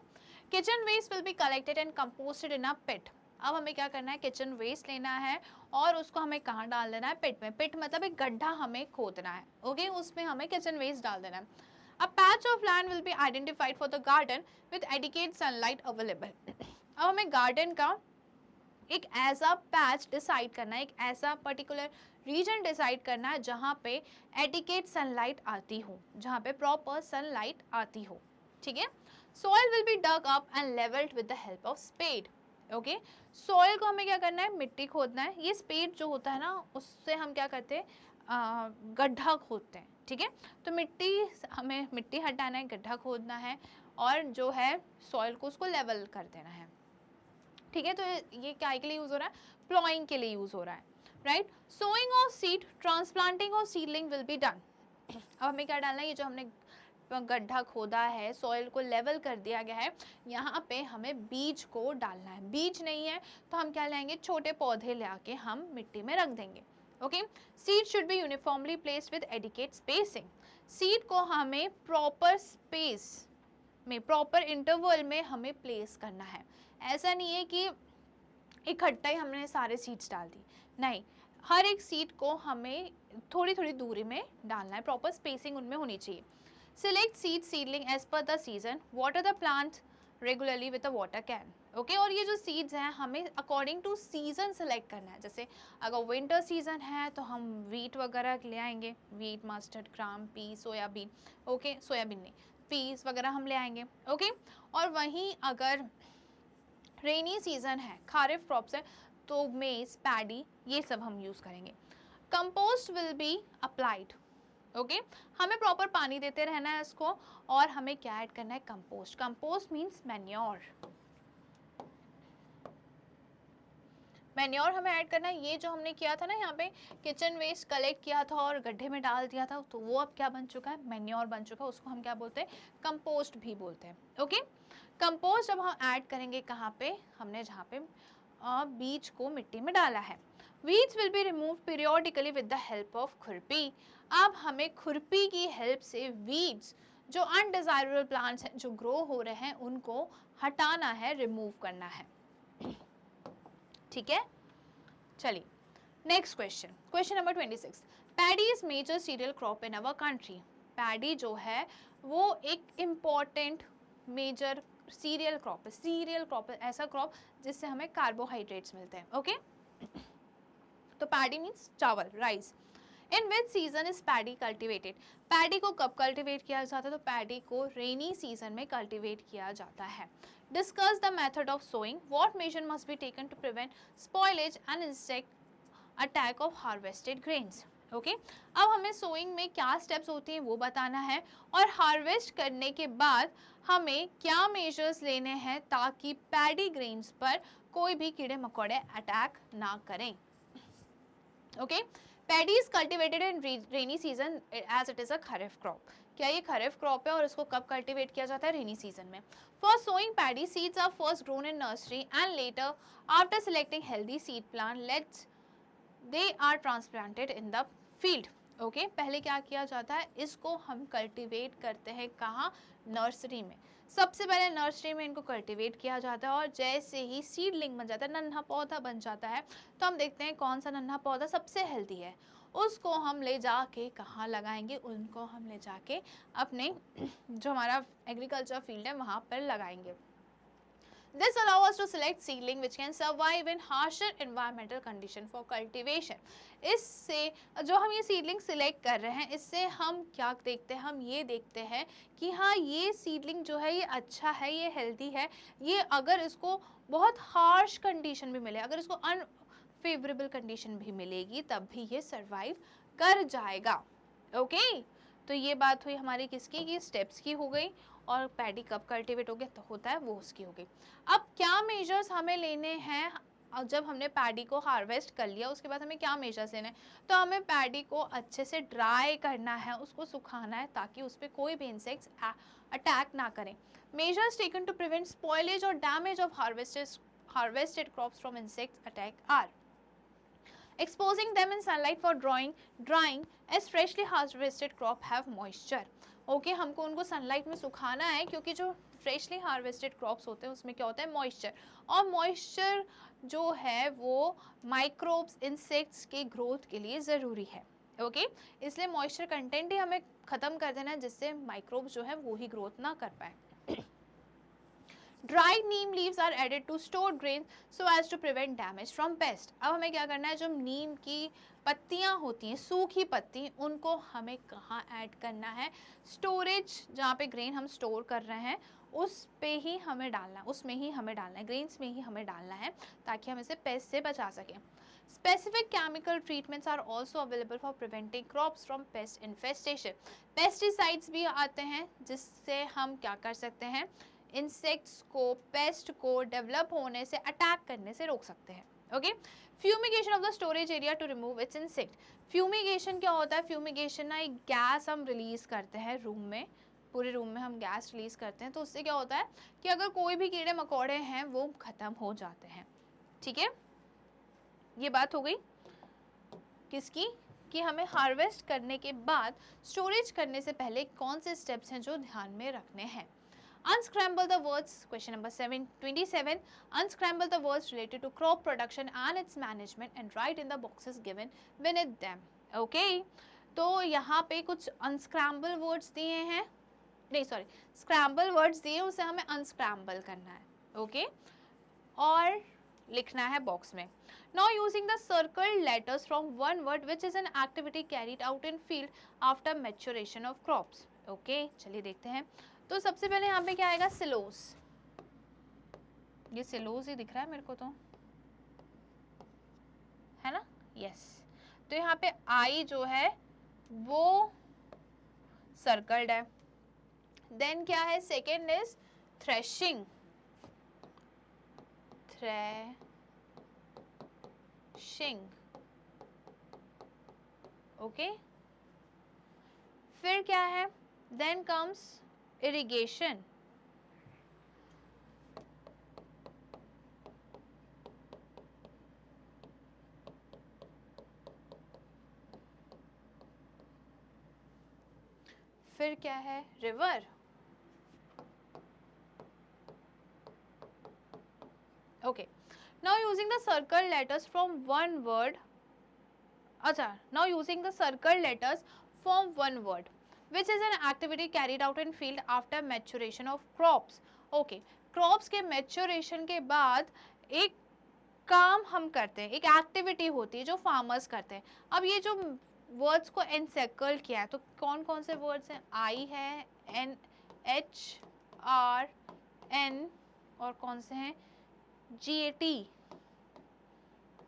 kitchen waste will be collected and composted in a pit. अब हमें क्या करना है, किचन वेस्ट लेना है और उसको हमें कहाँ डाल देना है, पिट में। पिट मतलब एक गड्ढा हमें खोदना है, ओके, उसमें हमें किचन वेस्ट डाल देना है। A patch of land will be identified for the garden with adequate sunlight available. अब हमें गार्डन का एक ऐसा पैच डिसाइड करना है, एक ऐसा पर्टिकुलर रीजन डिसाइड करना है जहाँ पे एडिकेट सनलाइट आती हो, जहाँ पे प्रॉपर सनलाइट आती हो, ठीक है। Soil will be dug up and levelled with the help of spade. Okay, soil को हमें क्या करना है, मिट्टी खोदना है। ये स्पेड जो होता है ना, उससे हम क्या करते हैं, गड्ढा खोदते हैं, ठीक है। तो हमें मिट्टी हटाना है, गड्ढा खोदना है, और जो है सॉइल को उसको लेवल कर देना है, ठीक है। तो ये क्या के लिए यूज हो रहा है, प्लॉइंग के लिए यूज हो रहा है, right. Sowing of seed, transplanting of seedling will be done. अब हमें क्या डालना है, ये जो हमने गड्ढा खोदा है, सॉइल को लेवल कर दिया गया है, यहाँ पे हमें बीज को डालना है। बीज नहीं है तो हम क्या लाएंगे, छोटे पौधे ले आके हम मिट्टी में रख देंगे। Okay, seed should be uniformly placed with adequate spacing. Seed को हमें प्रॉपर स्पेस में, प्रॉपर इंटरवल में हमें प्लेस करना है। ऐसा नहीं है कि इकट्ठा ही हमने सारे सीड्स डाल दी, नहीं, हर एक सीड को हमें थोड़ी थोड़ी दूरी में डालना है, प्रॉपर स्पेसिंग उनमें होनी चाहिए। Select seed seedling as per the season. Water the plant regularly with a water can. Okay, और ये जो सीड्स हैं हमें अकॉर्डिंग टू सीजन सेलेक्ट करना है। जैसे अगर विंटर सीजन है तो हम वीट वगैरह ले आएंगे, वीट, मस्टर्ड, ग्राम, पी, सोयाबीन, ओके, सोयाबीन नहीं, पीस वगैरह हम ले आएंगे, ओके। और वहीं अगर रेनी सीजन है, खारिफ क्रॉप्स है, तो मेज, पैडी, ये सब हम यूज़ करेंगे। Compost will be applied. Okay, हमें प्रॉपर पानी देते रहना है इसको, और हमें क्या ऐड करना है, compost. Compost means manure. Manure हमें ऐड करना है। ये जो हमने किया था ना यहाँ पे किचन वेस्ट कलेक्ट किया था और गड्ढे में डाल दिया था, तो वो अब क्या बन चुका है, मैन्योर बन चुका है। उसको हम क्या बोलते हैं, कंपोस्ट भी बोलते हैं। ओके, कंपोस्ट अब हम ऐड करेंगे कहाँ पे, हमने जहाँ पे बीज को मिट्टी में डाला है। Weeds will be remove periodically with the help of खुरपी। अब हमें खुरपी की हेल्प से वीड्स, जो अनडिजायरेबल प्लांट्स हैं जो ग्रो हो रहे हैं, उनको हटाना है, रिमूव करना है। ठीक है, चलिए next question, question number 26। Paddy is major cereal crop in our country. Paddy जो है वो एक इम्पॉर्टेंट मेजर सीरियल क्रॉप है। सीरियल क्रॉप है ऐसा क्रॉप जिससे हमें कार्बोहाइड्रेट्स मिलते हैं। ओके, तो पैडी मीन्स चावल, rice. In which season is paddy cultivated. Paddy को कब कल्टिवेट किया जाता है, तो पैडी को रेनी सीजन में कल्टिवेट किया जाता है। Discuss the method of sowing. What measure must be taken to prevent spoilage and insect attack of harvested grains. Okay, अब हमें सोइंग में क्या स्टेप्स होती हैं वो बताना है, और हार्वेस्ट करने के बाद हमें क्या मेजर्स लेने हैं ताकि पैडी ग्रेन्स पर कोई भी कीड़े मकोड़े अटैक ना करें। Okay, paddy is cultivated in rainy season as it is a kharif crop. क्या ये खरीफ क्रॉप है और इसको कब कल्टिवेट किया जाता है, रेनी सीजन में। For sowing paddy, seeds are first grown in nursery and later after selecting healthy seed plantlets they are transplanted in the field. Okay, पहले क्या किया जाता है, इसको हम कल्टिवेट करते हैं कहाँ, नर्सरी में। सबसे पहले नर्सरी में इनको कल्टिवेट किया जाता है, और जैसे ही सीडलिंग बन जाता है, नन्हा पौधा बन जाता है, तो हम देखते हैं कौन सा नन्हा पौधा सबसे हेल्दी है, उसको हम ले जाके कहाँ लगाएंगे, उनको हम ले जाके अपने जो हमारा एग्रीकल्चर फील्ड है वहाँ पर लगाएंगे। This allows us to select seedling which can survive in harsher environmental condition for cultivation. इससे जो हम ये सीडलिंग सिलेक्ट कर रहे हैं, इससे हम क्या देखते हैं, हम ये देखते हैं कि हाँ ये सीडलिंग जो है ये अच्छा है, ये हेल्दी है, ये अगर इसको बहुत हार्श कंडीशन भी मिले, अगर इसको अनफेवरेबल कंडीशन भी मिलेगी, तब भी ये सर्वाइव कर जाएगा। ओके, तो ये बात हुई हमारी किसकी, की स्टेप्स की हो गई, और पैडी कब कल्टिवेट हो गया तो होता है वो उसकी हो गई। अब क्या मेजर्स हमें लेने हैं, और जब हमने पैडी को हार्वेस्ट कर लिया उसके बाद हमें क्या मेजर्स लेने हैं, तो हमें पैडी को अच्छे से ड्राई करना है, उसको सुखाना है ताकि उस पर कोई भी इंसेक्ट्स अटैक ना करें। Measures taken to prevent spoilage और damage of harvested crops from insects attack are exposing them in sunlight for drying as freshly harvested crop have moisture. Okay, हमको उनको सनलाइट में सुखाना है क्योंकि जो फ्रेशली हार्वेस्टेड क्रॉप्स होते हैं उसमें क्या होता है, मॉइस्चर, और मॉइस्चर जो है वो माइक्रोब्स, इंसेक्ट्स के ग्रोथ के लिए ज़रूरी है। ओके, इसलिए मॉइस्चर कंटेंट ही हमें ख़त्म कर देना है जिससे माइक्रोब्स जो है वो ही ग्रोथ ना कर पाए। Dried neem leaves are added to stored grains so as to prevent damage from pest. अब हमें क्या करना है, जो नीम की पत्तियां होती हैं, सूखी पत्ती, उनको हमें कहाँ ऐड करना है, स्टोरेज जहाँ पे ग्रेन हम स्टोर कर रहे हैं उस पे ही हमें डालना है, उसमें ही हमें डालना है, ग्रेन्स में ही हमें डालना है ताकि हम इसे पेस्ट से बचा सकें। Specific chemical treatments are also available for preventing crops from pest infestation. Pesticides भी आते हैं जिससे हम क्या कर सकते हैं, इंसेक्ट्स को, पेस्ट को डेवलप होने से, अटैक करने से रोक सकते हैं। Okay, fumigation of the storage area to remove its insect. Fumigation क्या होता है, फ्यूमिगेशन ना एक गैस हम रिलीज करते हैं रूम में, पूरे रूम में हम गैस रिलीज करते हैं, तो उससे क्या होता है कि अगर कोई भी कीड़े मकोड़े हैं वो खत्म हो जाते हैं। ठीक है, ये बात हो गई किसकी, कि हमें हार्वेस्ट करने के बाद स्टोरेज करने से पहले कौन से स्टेप्स हैं जो ध्यान में रखने हैं। Unscramble the words, question number 27. Unscramble the words related to crop production and its management and write in the boxes given beneath them. Okay, तो यहाँ पे कुछ unscramble words दिए हैं, नहीं सॉरी, scramble words दिए, उसे हमें unscramble करना है। Okay, और लिखना है बॉक्स में। Now using the circled letters from one word which is an activity carried out in field after maturation of crops. Okay, चलिए देखते हैं। तो सबसे पहले यहाँ पे क्या आएगा, सिलोस, ये सिलोस ही दिख रहा है मेरे को, तो है ना, यस। तो यहाँ पे आई जो है वो सर्कल्ड है। देन क्या है, सेकेंड इज थ्रेशिंग, ओके, फिर क्या है, देन कम्स इरिगेशन, फिर क्या है, river, okay, now using the circle letters from one word, acha, now using the circle letters form one word which is an activity carried out in field after maturation of crops, okay, crops के maturation के बाद एक काम हम करते हैं, एक activity होती है जो फार्मर्स करते हैं। अब ये जो वर्ड्स को एनसेकल किया है तो कौन कौन से वर्ड्स हैं, आई है, एन, एच, आर, एन, और कौन से हैं, GAT,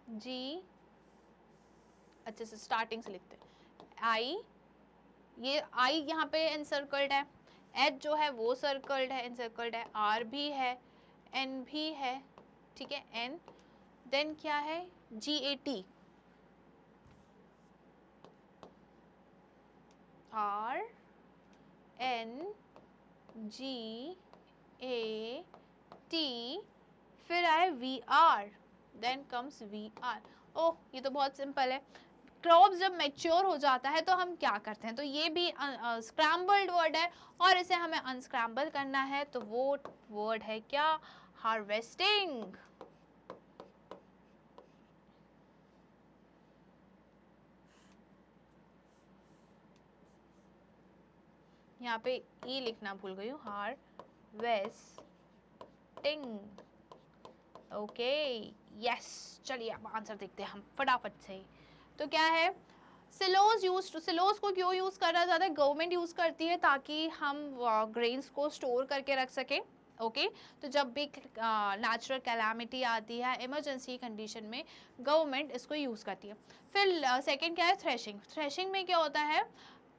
जी, अच्छे से स्टार्टिंग से लिखते हैं, आई, ये आई यहाँ पे एनसर्कल्ड है, एच जो है वो सर्कल्ड है, एनसर्कल्ड है, आर भी है, एन भी है, ठीक है, एन, देन क्या है, GAT, R, N, G, A, T, फिर आए VR, देन कम्स VR। ओह, ये तो बहुत सिंपल है। क्रॉप्स जब मैच्योर हो जाता है तो हम क्या करते हैं, तो ये भी स्क्रैम्बल्ड वर्ड है और इसे हमें अनस्क्रैम्बल करना है, तो वो वर्ड है क्या, हार्वेस्टिंग। यहाँ पे ई लिखना भूल गई हूँ, हार्वेस्टिंग, ओके, यस। चलिए अब आंसर देखते हैं हम फटाफट से। तो क्या है, सिलोज यूज, सिलोज को क्यों यूज करा जाता है, गवर्नमेंट यूज करती है ताकि हम ग्रेन्स को स्टोर करके रख सके, ओके, तो जब भी नेचुरल कैलामिटी आती है, इमरजेंसी कंडीशन में गवर्नमेंट इसको यूज करती है। फिर सेकंड क्या है, थ्रेशिंग। थ्रेशिंग में क्या होता है,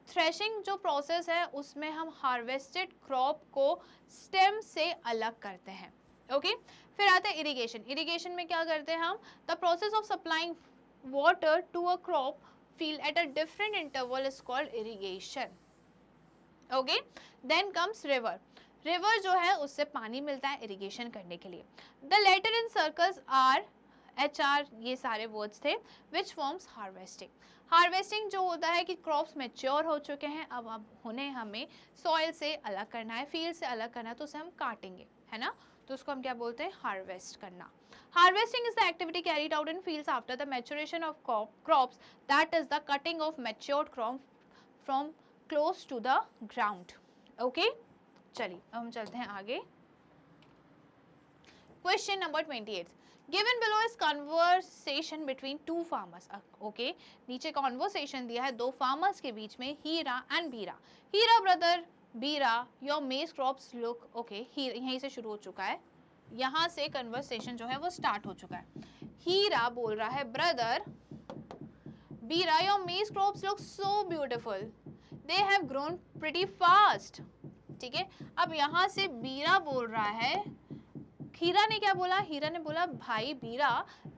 थ्रेशिंग जो प्रोसेस है उसमें हम हार्वेस्टेड क्रॉप को स्टेम से अलग करते हैं, ओके। फिर आता है इरिगेशन। इरिगेशन में क्या करते हैं हम, the process of supplying water to a crop field at a different interval is called irrigation, okay. Then comes river. River जो है उससे पानी मिलता है इरिगेशन करने के लिए। The letter in circles are, HR, ये सारे वर्ड्स थे, विच फॉर्म्स हार्वेस्टिंग। हार्वेस्टिंग जो होता है कि क्रॉप्स मैच्योर हो चुके हैं, अब उन्हें हमें सॉइल से अलग करना है, फील्ड से अलग करना है, तो उसे हम काटेंगे, है ना, तो उसको हम क्या बोलते हैं, हार्वेस्ट करना। Harvesting is the activity carried out in fields after the maturation of crops, that is the cutting of matured crop from close to the ground, okay. चलिए अब हम चलते हैं आगे। Question number 28, given below is conversation between two farmers, okay, नीचे conversation दिया है दो farmers के बीच में, हीरा and बीरा। हीरा ब्रदर, बीरा, your maize crops look, okay, यहीं से शुरू हो चुका है, यहाँ से conversation जो है वो start हो चुका है। हीरा बोल रहा है ब्रदर, बीरा, your maize crops look so beautiful, they have grown pretty fast, ठीक है। अब यहाँ से बीरा बोल रहा है, हीरा ने क्या बोला, हीरा ने बोला भाई बीरा,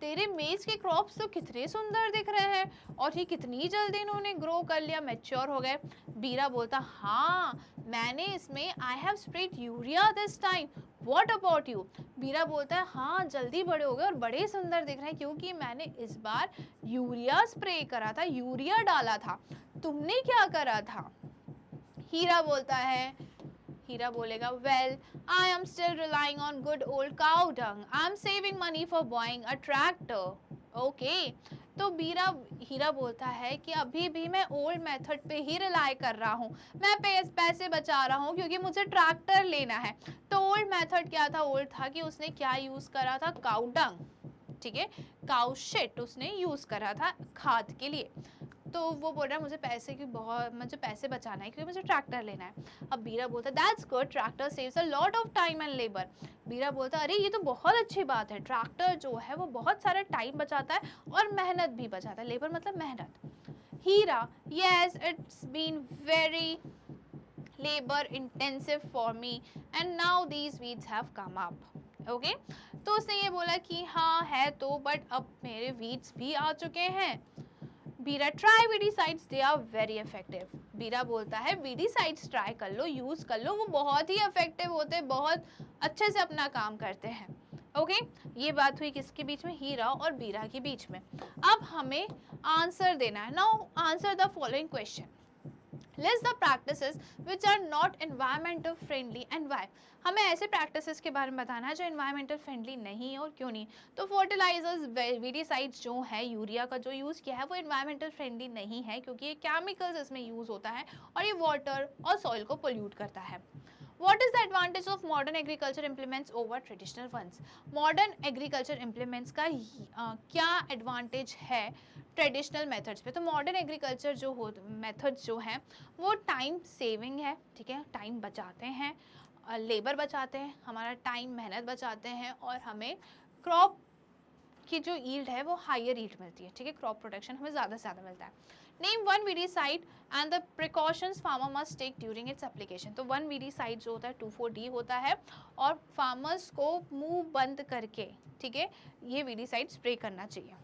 तेरे मेज के क्रॉप्स तो कितने सुंदर दिख रहे हैं और ये कितनी जल्दी इन्होंने ग्रो कर लिया, मैच्योर हो गए। बीरा बोलता हाँ, मैंने इसमें I have spread urea this time, what about you. बीरा बोलता है हाँ, जल्दी बड़े हो गए और बड़े सुंदर दिख रहे हैं क्योंकि मैंने इस बार यूरिया स्प्रे करा था, यूरिया डाला था, तुमने क्या करा था। हीरा बोलता है, हीरा बोलेगा well I am still relying on good old cow dung, I am saving money for buying a tractor, okay. तो हीरा बोलता है कि अभी भी मैं ओल्ड मेथड पे ही रिलाई कर रहा हूँ, मैं पैसे बचा रहा हूँ क्योंकि मुझे ट्रैक्टर लेना है। तो ओल्ड मेथड क्या था, ओल्ड था कि उसने क्या यूज करा था, काउ डंग, ठीक है, काउ शिट उसने यूज करा था खाद के लिए। तो वो बोल रहा है मुझे पैसे बचाना है क्योंकि मुझे ट्रैक्टर लेना है। अब बीरा बोलता है that's good, tractor saves a lot of time and labour. बीरा बोलता है अरे ये तो बहुत अच्छी बात है, ट्रैक्टर जो है वो बहुत सारा टाइम बचाता है और मेहनत भी बचाता है, लेबर मतलब मेहनत। हीरा, yes it's been very labor intensive for me and now these weeds have come up, okay तो उसने ये बोला कि हाँ है तो, बट अब मेरे वीड्स भी आ चुके हैं। बीरा try weedicides, they are very effective. बीरा बोलता है वीडीसाइड्स ट्राई कर लो, यूज कर लो, वो बहुत ही इफेक्टिव होते हैं, बहुत अच्छे से अपना काम करते हैं। ओके ये बात हुई किसके बीच में, हीरा और बीरा के बीच में। अब हमें आंसर देना है। Now answer the following question, list the practices which are not environmental friendly and why. हमें ऐसे प्रैक्टिसेस के बारे में बताना है जो एनवायरमेंटल फ्रेंडली नहीं है और क्यों नहीं। तो फर्टिलाइजर्स वीडीसाइड्स जो है, यूरिया का जो यूज़ किया है वो एनवायरमेंटल फ्रेंडली नहीं है क्योंकि ये केमिकल्स इसमें यूज़ होता है और ये वाटर और सॉइल को पोल्यूट करता है। What is the advantage of modern agriculture implements over traditional ones? Modern agriculture implements का क्या advantage है ट्रेडिशनल मेथड्स पे? तो मॉडर्न एग्रीकल्चर जो हो मेथड्स जो हैं वो टाइम सेविंग है, ठीक है, टाइम बचाते हैं, लेबर बचाते हैं, हमारा टाइम मेहनत बचाते हैं और हमें क्रॉप की जो यील्ड है वो हायर यील्ड मिलती है, ठीक है, क्रॉप प्रोडक्शन हमें ज़्यादा से ज़्यादा मिलता है। Name one weedicide and the precautions farmer must take during its application. तो वन वीडीसाइड जो होता है 2,4-D होता है और फार्मर्स को मुंह बंद करके, ठीक है, ये वीडीसाइड स्प्रे करना चाहिए।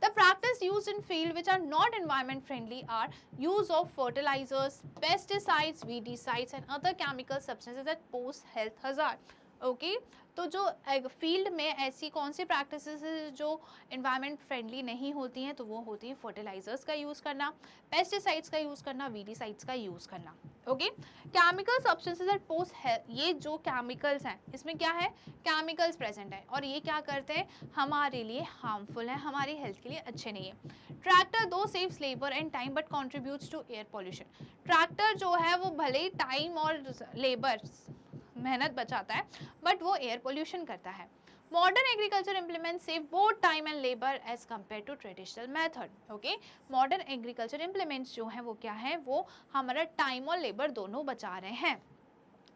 The practice used in field which are not environment friendly are use of fertilizers, pesticides, weedicides and other chemical substances that pose health hazard. Okay तो जो फील्ड में ऐसी कौन सी प्रैक्टिसेस जो एनवायरनमेंट फ्रेंडली नहीं होती हैं, तो वो होती हैं फर्टिलाइजर्स का यूज़ करना, पेस्टिसाइड्स का यूज़ करना, वीडीसाइड्स का यूज़ करना। Okay chemical substances that pose, ये जो केमिकल्स हैं इसमें क्या है, केमिकल्स प्रेजेंट है और ये क्या करते हैं, हमारे लिए हार्मफुल है, हमारी हेल्थ के लिए अच्छे नहीं है। Tractor do saves labour and time but contributes to air pollution. Tractor जो है वो भले ही टाइम और लेबर मेहनत बचाता है बट वो एयर पोल्यूशन करता है। Modern agriculture implement save both time and labour as compare to traditional method. Okay modern agriculture implements जो हैं वो क्या है, वो हमारा टाइम और लेबर दोनों बचा रहे हैं।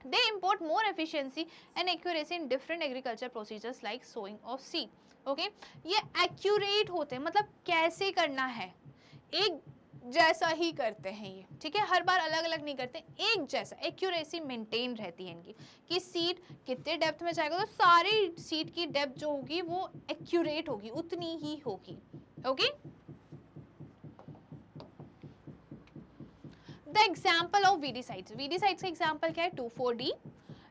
They import more efficiency and accuracy in different agriculture procedures like sowing of seed. Okay? ये accurate होते हैं, मतलब कैसे करना है, एक जैसा ही करते हैं ये, ठीक है, हर बार अलग अलग नहीं करते, एक जैसा एक्यूरेसी मेंटेन रहती है इनकी कि सीड कितने डेप्थ में जाएगा, तो सारी सीड की डेप्थ जो होगी वो एक्यूरेट होगी, उतनी ही होगी। Okay the example of weedicides, weedicides का एग्जाम्पल क्या है, 2,4-D।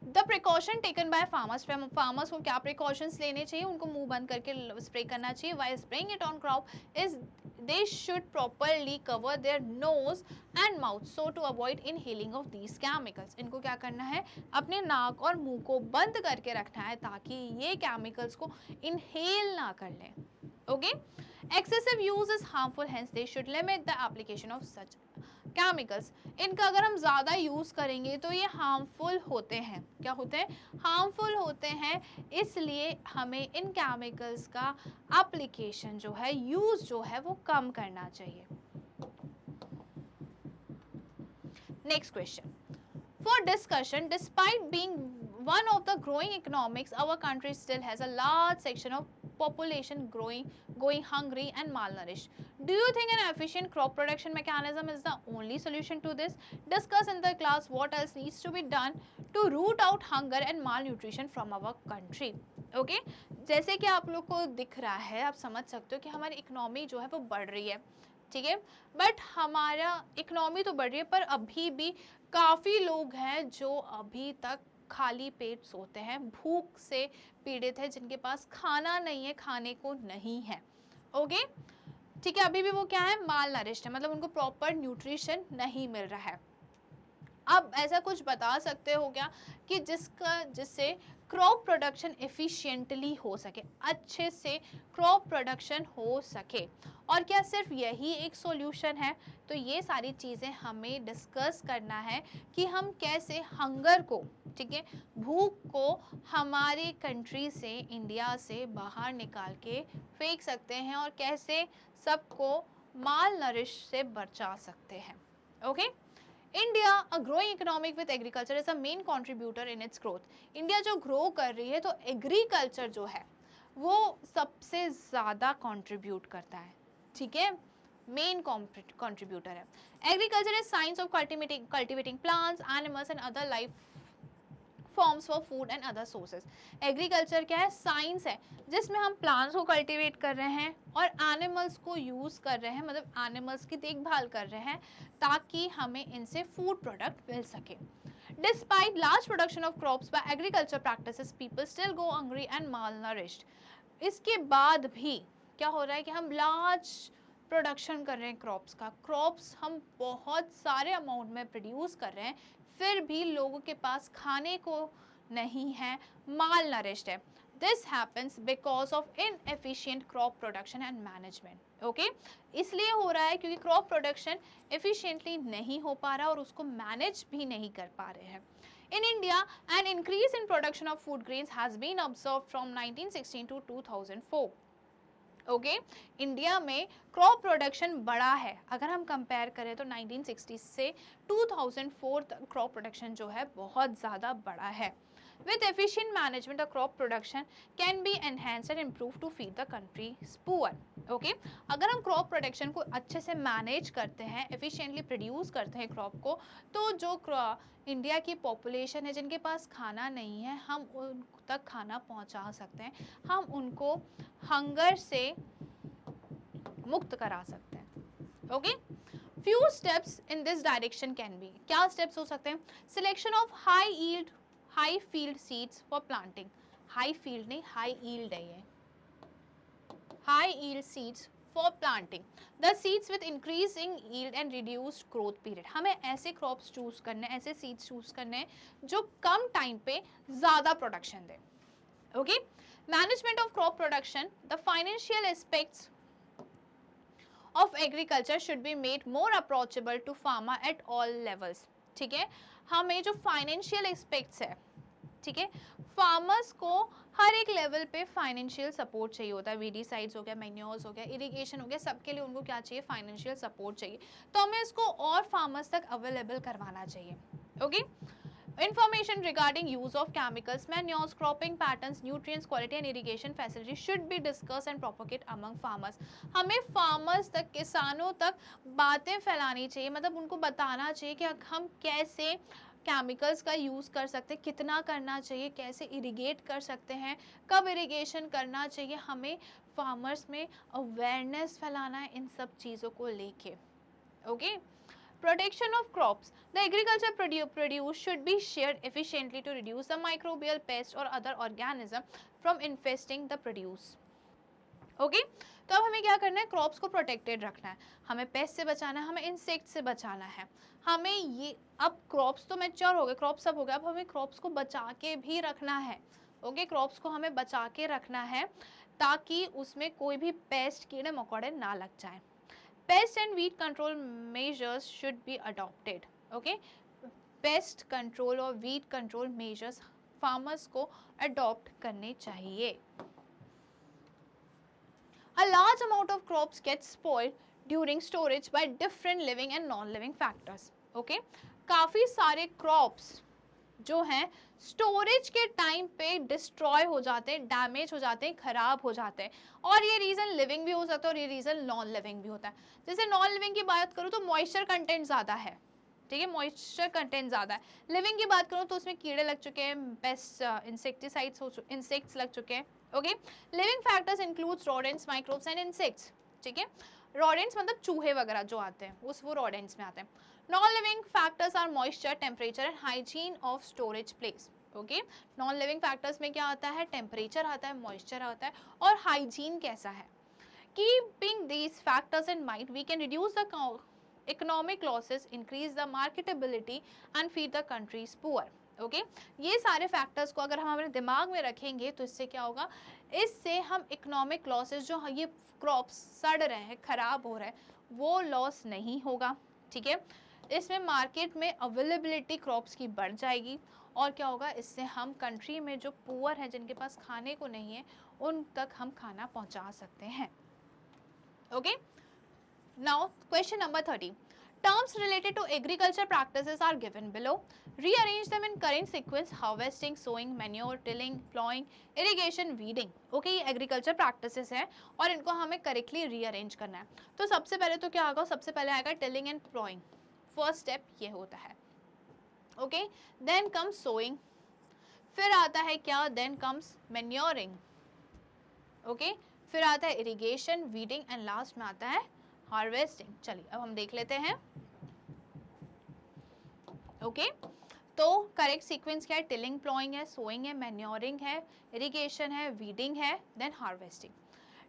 The precaution taken by farmers, farmers को क्या प्रिकॉशंस लेने चाहिए, उनको मुंह बंद करके स्प्रे करना चाहिए। While spraying it on crop is they should properly cover their nose and mouth so to avoid inhaling of these chemicals. इनको क्या करना है, अपने नाक और मुंह को बंद करके रखना है ताकि ये केमिकल्स को इनहेल ना कर लें। Okay excessive use is harmful, hence they should limit the application of such chemicals. इनका अगर हम ज़्यादा यूज़ करेंगे तो ये हार्मफुल होते हैं, क्या होते हैं, हार्मफुल होते हैं, इसलिए हमें इन केमिकल्स का एप्लीकेशन जो है, यूज़ जो है वो कम करना चाहिए। Next question for discussion, despite being one of the growing economics, our country still has a large section of population going hungry and malnourished. Do you think an efficient crop production mechanism is the only solution to this? Discuss in the class what else needs to be done to root out hunger and malnutrition from our country. Okay? जैसे कि आप लोग को दिख रहा है, आप समझ सकते हो कि हमारी इकोनॉमी जो है वो बढ़ रही है, ठीक है, बट हमारा इकोनॉमी तो बढ़ रही है पर अभी भी काफ़ी लोग हैं जो अभी तक खाली पेट सोते हैं, भूख से पीड़ित है, जिनके पास खाना नहीं है, खाने को नहीं है। ओके ठीक है, अभी भी वो क्या है, माल नरिश्ड है, मतलब उनको प्रॉपर न्यूट्रिशन नहीं मिल रहा है। अब ऐसा कुछ बता सकते हो क्या कि जिससे क्रॉप प्रोडक्शन एफिशिएंटली हो सके, अच्छे से क्रॉप प्रोडक्शन हो सके, और क्या सिर्फ यही एक सॉल्यूशन है? तो ये सारी चीज़ें हमें डिस्कस करना है कि हम कैसे हंगर को, ठीक है, भूख को हमारे कंट्री से, इंडिया से बाहर निकाल के फेंक सकते हैं और कैसे सबको माल नरिश से बचा सकते हैं। Okay India a growing economic with agriculture is a main contributor in its growth. India जो ग्रो कर रही है तो एग्रीकल्चर जो है वो सबसे ज़्यादा कंट्रीब्यूट करता है, ठीक है, मेन कंट्रीब्यूटर है। Agriculture is science of cultivating plants, animals and other life forms for food and other sources. Agriculture क्या है? साइंस है जिसमें हम प्लांट्स को कल्टीवेट कर रहे हैं और एनिमल्स को यूज कर रहे हैं, मतलब एनिमल्स की देखभाल कर रहे हैं ताकि हमें इनसे फूड प्रोडक्ट मिल सके। Despite large production of crops by agriculture practices, people still go hungry and malnourished. इसके बाद भी क्या हो रहा है कि हम लार्ज प्रोडक्शन कर रहे हैं क्रॉप्स का, क्रॉप्स हम बहुत सारे अमाउंट में प्रोड्यूस कर रहे हैं, फिर भी लोगों के पास खाने को नहीं है, माल नरिश्ड है। This happens because of inefficient crop production and management. Okay, इसलिए हो रहा है क्योंकि क्रॉप प्रोडक्शन एफिशिएंटली नहीं हो पा रहा और उसको मैनेज भी नहीं कर पा रहे हैं। In India, an increase in production of food grains has been observed from 1916 to 2004. Okay, India में क्रॉप प्रोडक्शन बढ़ा है, अगर हम कंपेयर करें तो 1960 से 2004 तक क्रॉप प्रोडक्शन जो है बहुत ज़्यादा बढ़ा है। With efficient management, the crop production can be enhanced and improved to feed the country's poor. Okay? अगर हम क्रॉप प्रोडक्शन को अच्छे से मैनेज करते हैं, एफिशिएंटली प्रोड्यूस करते हैं क्रॉप को, तो जो इंडिया की पॉपुलेशन है जिनके पास खाना नहीं है, हम उन तक खाना पहुंचा सकते हैं, हम उनको हंगर से मुक्त करा सकते हैं। Okay, few steps in this direction can be. क्या स्टेप्स हो सकते हैं? Selection of high field seeds for planting. High field नहीं, हाई यील्ड है ये, high yield seeds for planting. The seeds with increasing yield and reduced growth period. हमें ऐसे crops choose करने, ऐसे सीड्स चूज करने हैं जो कम टाइम पे ज्यादा production they. Okay, management of crop production, the financial aspects of agriculture should be made more approachable to farmer at all levels। ठीक है, हमें जो फाइनेंशियल एस्पेक्ट्स है, ठीक है, फार्मर्स को हर एक लेवल पे फाइनेंशियल सपोर्ट चाहिए होता है। वीडीसाइड्स हो गया, मैन्योर्स हो गया, इरिगेशन हो गया, सबके लिए उनको क्या चाहिए? फाइनेंशियल सपोर्ट चाहिए, तो हमें इसको और फार्मर्स तक अवेलेबल करवाना चाहिए। Okay, information regarding use of chemicals, manures, cropping patterns, nutrients, quality and irrigation facilities should be discussed and propagate among farmers। हमें farmers तक, किसानों तक बातें फैलानी चाहिए, मतलब उनको बताना चाहिए कि हम कैसे केमिकल्स का यूज़ कर सकते हैं, कितना करना चाहिए, कैसे इरिगेट कर सकते हैं, कब इरिगेशन करना चाहिए। हमें फार्मर्स में अवेयरनेस फैलाना है इन सब चीज़ों को लेके। Okay, Protection of crops. The agriculture produce should be shared efficiently to reduce the microbial pests or other organism from infesting the produce. Okay? तो अब हमें क्या करना है? क्रॉप्स को प्रोटेक्टेड रखना है, हमें पेस्ट से बचाना है, हमें इंसेक्ट से बचाना है, हमें ये, अब क्रॉप्स तो मैच्योर हो गए, क्रॉप्स सब हो गया, अब हमें क्रॉप्स को बचा के भी रखना है। ओके, क्रॉप्स को हमें बचा के रखना है ताकि उसमें कोई भी पेस्ट, कीड़े मकोड़े ना लग जाए। Pest and weed control measures should be adopted. Okay, pest control और weed control measures farmers को adopt करने चाहिए। A large amount of crops get spoiled during storage by different living and non-living factors. Okay, काफी सारे crops जो हैं storage के time पे डिस्ट्रॉय हो जाते हैं, डैमेज हो जाते हैं, खराब हो जाते हैं, और ये रीज़न लिविंग भी हो सकता है और ये रीज़न नॉन लिविंग भी होता है। जैसे नॉन लिविंग की बात करूँ तो मॉइस्चर कंटेंट ज़्यादा है, ठीक है, मॉइस्चर कंटेंट ज़्यादा है। लिविंग की बात करूँ तो उसमें कीड़े लग चुके हैं, पेस्ट, इंसेक्ट्स लग चुके हैं। Okay, living factors includes rodents, microbes and insects. ठीक है, रोडेंट्स मतलब चूहे वगैरह जो आते हैं वो रोडेंट्स में आते हैं। Non-living factors are moisture, temperature and hygiene of storage place. Okay? Non-living factors में क्या आता है? टेम्परेचर आता है, मॉइस्चर आता है, और हाइजीन कैसा है। Keeping these factors in mind, we can reduce the economic losses, increase the marketability and feed the country's poor. Okay, ये सारे फैक्टर्स को अगर हम अपने दिमाग में रखेंगे तो इससे क्या होगा? इससे हम इकोनॉमिक लॉसेस, जो ये क्रॉप्स सड़ रहे हैं, खराब हो रहे हैं, वो लॉस नहीं होगा। ठीक है, इसमें मार्केट में अवेलेबिलिटी क्रॉप्स की बढ़ जाएगी, और क्या होगा? इससे हम कंट्री में जो पुअर हैं, जिनके पास खाने को नहीं है, उन तक हम खाना पहुंचा सकते हैं। Okay, now question number 30। Terms related to agriculture practices are given below. Rearrange them in current sequence: harvesting, sowing, manure, tilling, plowing, irrigation, weeding. Okay, ये agriculture practices हैं और इनको हमें correctly rearrange करना है। तो सबसे पहले तो क्या आएगा? सबसे पहले आएगा tilling and plowing। First step ये होता है। Okay, then come sowing. फिर आता है क्या, देन कम्स मैन्योरिंग, ओके, फिर आता है इरिगेशन, वीडिंग एंड लास्ट में आता है हार्वेस्टिंग। चलिए अब हम देख लेते हैं, ओके। तो करेक्ट सीक्वेंस क्या है, टिलिंग, प्लॉइंग है, सोइंग है, मैन्योरिंग है, इरिगेशन है, वीडिंग है, then harvesting.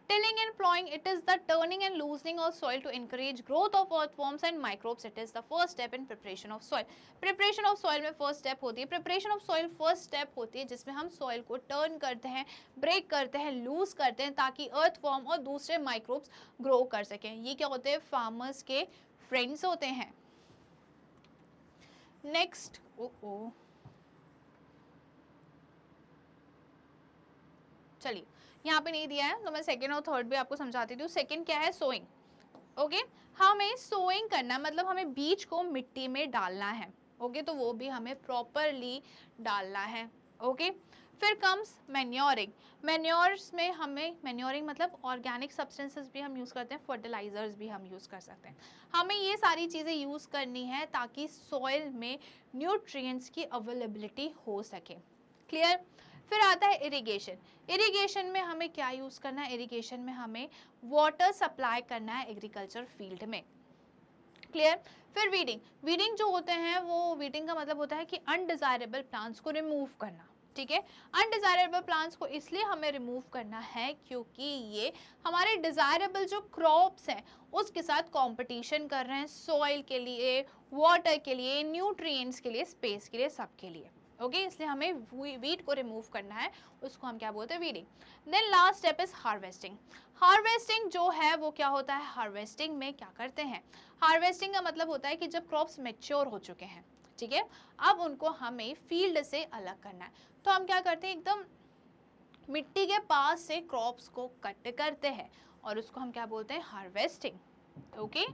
Tilling and plowing, it is the turning and loosening of soil to encourage growth of earthworms and microbes. It is the first step in preparation of soil. Preparation of soil में first step होती है, preparation of soil first step होती है जिसमें हम soil को turn करते हैं, break करते हैं, loose करते हैं ताकि earthworm और दूसरे microbes grow कर सकें। ये क्या होते हैं, farmers के friends होते हैं। Next, चलिए यहाँ पे नहीं दिया है तो मैं सेकेंड और थर्ड भी आपको समझाती हूँ। सेकेंड क्या है, सोइंग, ओके। हमें सोइंग करना मतलब हमें बीज को मिट्टी में डालना है, ओके, तो वो भी हमें प्रॉपरली डालना है, ओके। फिर कम्स मैन्योरिंग, मैन्योर्स में हमें, मैन्योरिंग मतलब ऑर्गेनिक सब्सटेंसेस भी हम यूज़ करते हैं, फर्टिलाइजर्स भी हम यूज़ कर सकते हैं। हमें ये सारी चीज़ें यूज़ करनी है ताकि सॉइल में न्यूट्रिएंट्स की अवेलेबिलिटी हो सके, क्लियर। फिर आता है इरिगेशन, इरिगेशन में हमें क्या यूज़ करना है, इरिगेशन में हमें वाटर सप्लाई करना है एग्रीकल्चर फील्ड में, क्लियर। फिर वीडिंग, वीडिंग जो होते हैं वो, वीडिंग का मतलब होता है कि अनडिजायरेबल प्लांट्स को रिमूव करना, ठीक है। अनडिजायरेबल प्लांट्स को इसलिए हमें रिमूव करना है क्योंकि ये हमारे डिजायरेबल जो क्रॉप्स हैं उसके साथ कंपटीशन कर रहे हैं, सॉइल के लिए, वाटर के लिए, न्यूट्रिएंट्स के लिए, स्पेस के लिए, सबके लिए, ओके, इसलिए हमें वीड को रिमूव करना है, उसको हम क्या बोलते हैं, weeding. Then last step is harvesting. Harvesting जो है वो क्या होता है, हार्वेस्टिंग में क्या करते हैं, हार्वेस्टिंग का मतलब होता है कि जब क्रॉप्स मैच्योर हो चुके हैं, ठीक है, अब उनको हमें फील्ड से अलग करना है, तो हम क्या करते हैं, एकदम मिट्टी के पास से क्रॉप्स को कट करते हैं और उसको हम क्या बोलते हैं, harvesting, okay.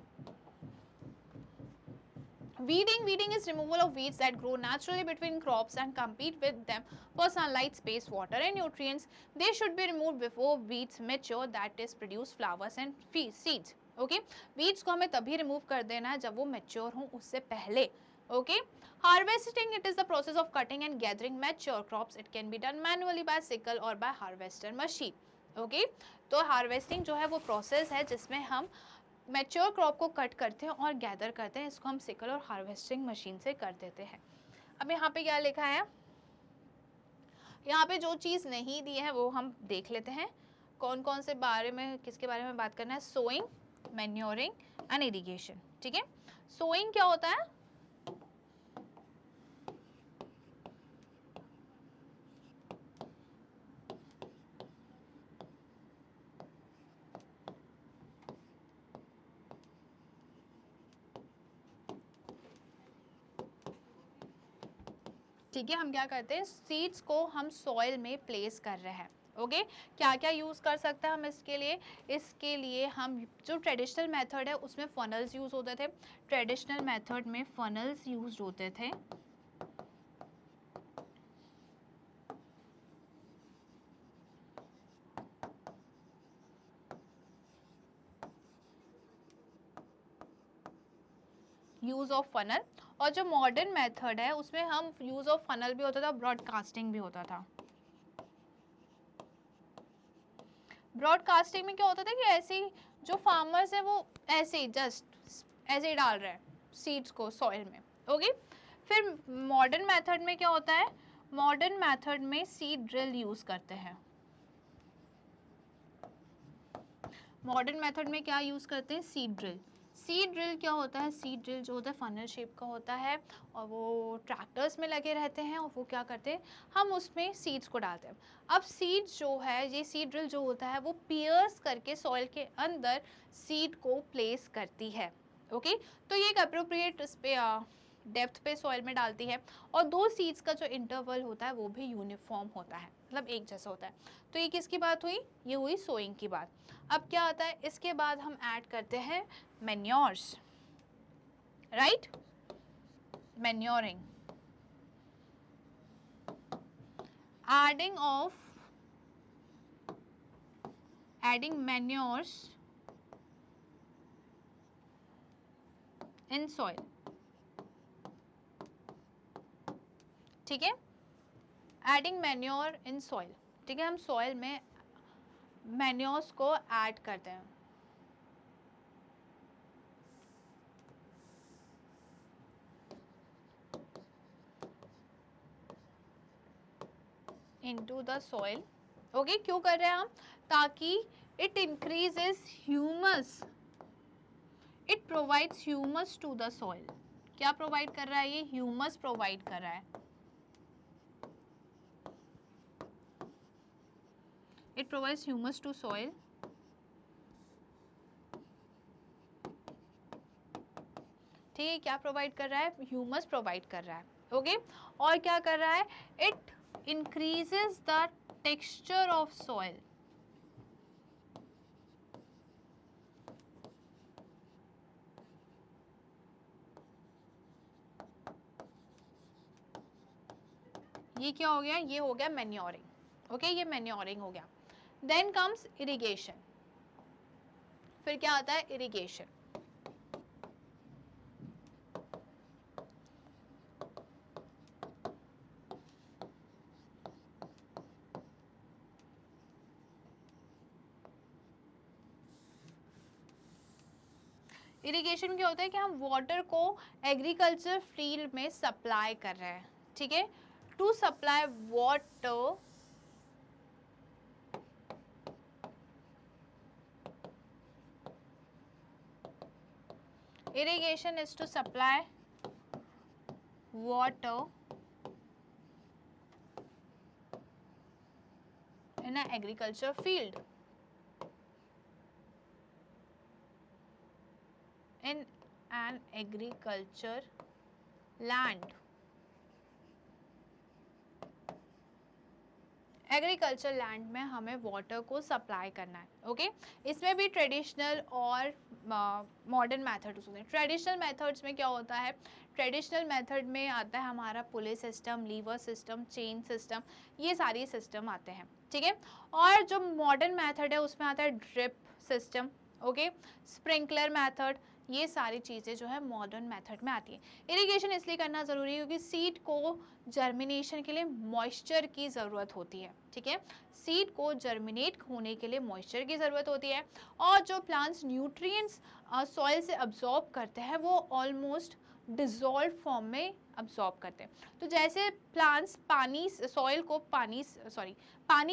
Weeding is removal of weeds that grow naturally between crops and compete with them for sunlight, space, water and nutrients. They should be removed before weeds mature, that is produce flowers and seeds. Okay? Weeds को हमें तभी remove कर देना है जब वो mature हों, उससे पहले, okay? Harvesting, it is the process of cutting and gathering mature crops. It can be done manually by sickle or by harvester machine. Okay? तो harvesting जो है वो process है जिसमें हम मैच्योर क्रॉप को कट करते हैं और गैदर करते हैं, इसको हम सिकल और हार्वेस्टिंग मशीन से कर देते हैं। अब यहाँ पे क्या लिखा है, यहाँ पे जो चीज़ नहीं दी है वो हम देख लेते हैं, कौन कौन से बारे में, किसके बारे में बात करना है, सोइंग, मैन्योरिंग एंड इरिगेशन, ठीक है। सोइंग क्या होता है, ठीक है, हम क्या करते हैं, सीड्स को हम सॉइल में प्लेस कर रहे हैं, ओके। क्या क्या यूज़ कर सकते हैं हम इसके लिए हम जो ट्रेडिशनल मेथड है उसमें फनल्स यूज़ होते थे, ट्रेडिशनल मेथड में फनल्स यूज होते थे, यूज ऑफ फनल। और जो मॉडर्न मेथड है उसमें हम यूज ऑफ फनल भी होता था, ब्रॉडकास्टिंग भी होता था। ब्रॉडकास्टिंग में क्या होता था कि ऐसे ही जो फार्मर्स है वो ऐसे ही जस्ट ऐसे ही डाल रहे हैं सीड्स को सॉइल में, ओके। फिर मॉडर्न मेथड में क्या होता है, मॉडर्न मेथड में सीड ड्रिल यूज करते हैं। मॉडर्न मेथड में क्या यूज करते हैं, सीड ड्रिल। सीड ड्रिल क्या होता है, सीड ड्रिल जो होता है फनल शेप का होता है और वो ट्रैक्टर्स में लगे रहते हैं और वो क्या करते हैं, हम उसमें सीड्स को डालते हैं। अब सीड्स जो है, ये सीड ड्रिल जो होता है वो पियर्स करके सॉइल के अंदर सीड को प्लेस करती है, ओके। तो ये एक अप्रोप्रिएट डेप्थ पे सॉइल में डालती है और दो सीड्स का जो इंटरवल होता है वो भी यूनिफॉर्म होता है, मतलब एक जैसा होता है। तो ये किसकी बात हुई, ये हुई सोइंग की बात। अब क्या आता है, इसके बाद हम ऐड करते हैं manures, right, manuring, adding manures in soil, ठीक है, एडिंग मैन्योर इन सॉइल, ठीक है, हम सॉइल में मैन्योर्स को ऐड करते हैं। इनटू द सॉइल, ओके, क्यों कर रहे हैं हम? ताकि it increases humus, it provides humus to the soil. क्या प्रोवाइड कर रहा है ये? ह्यूमस प्रोवाइड कर रहा है। It provides humus to soil, ठीक है, क्या प्रोवाइड कर रहा है? ह्यूमस प्रोवाइड कर रहा है, ओके। और क्या कर रहा है? It increases the texture of soil, ये क्या हो गया? ये हो गया मैन्योरिंग, ओके, ये मैन्योरिंग हो गया। देन कम्स इरिगेशन, फिर क्या आता है? इरिगेशन। इरिगेशन क्या होता है कि हम वाटर को एग्रीकल्चर फील्ड में सप्लाई कर रहे हैं, ठीक है। To supply water irrigation is to supply water in an agriculture field, in an agriculture land, agriculture land में हमें वाटर को सप्लाई करना है, ओके। इसमें भी ट्रेडिशनल और मॉडर्न मेथड्स होते हैं। ट्रेडिशनल मेथड्स में क्या होता है? ट्रेडिशनल मेथड में आता है हमारा pulley system, lever system, chain system, ये सारी सिस्टम आते हैं, ठीक है। और जो मॉडर्न मेथड है उसमें आता है drip system, okay, sprinkler method, ये सारी चीज़ें जो है मॉडर्न मेथड में आती है। इरिगेशन इसलिए करना ज़रूरी है क्योंकि सीड को जर्मिनेशन के लिए मॉइस्चर की ज़रूरत होती है, ठीक है। सीड को जर्मिनेट होने के लिए मॉइस्चर की ज़रूरत होती है, और जो प्लांट्स न्यूट्रिएंट्स सॉइल से अब्जॉर्ब करते हैं वो ऑलमोस्ट डिज़ोल्व फॉर्म में अब्जॉर्ब करते हैं। तो जैसे प्लांट्स पानी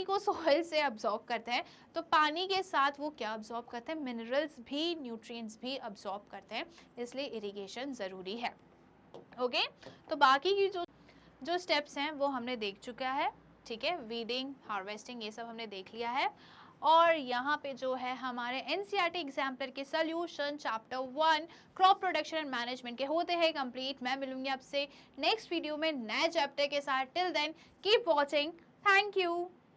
को सॉइल से अब्जॉर्ब करते हैं, तो पानी के साथ वो क्या अब्जॉर्ब करते हैं? मिनरल्स भी, न्यूट्रिएंट्स भी अब्जॉर्ब करते हैं, इसलिए इरिगेशन ज़रूरी है, ओके। तो बाकी की जो स्टेप्स हैं वो हमने देख चुका है, ठीक है। वीडिंग, हार्वेस्टिंग, ये सब हमने देख लिया है। और यहाँ पे जो है हमारे एनसीईआरटी एग्जाम्पलर के solution chapter 1 crop production and management के होते हैं कंप्लीट। मैं मिलूंगी आपसे नेक्स्ट वीडियो में नए चैप्टर के साथ। Till then keep watching, thank you.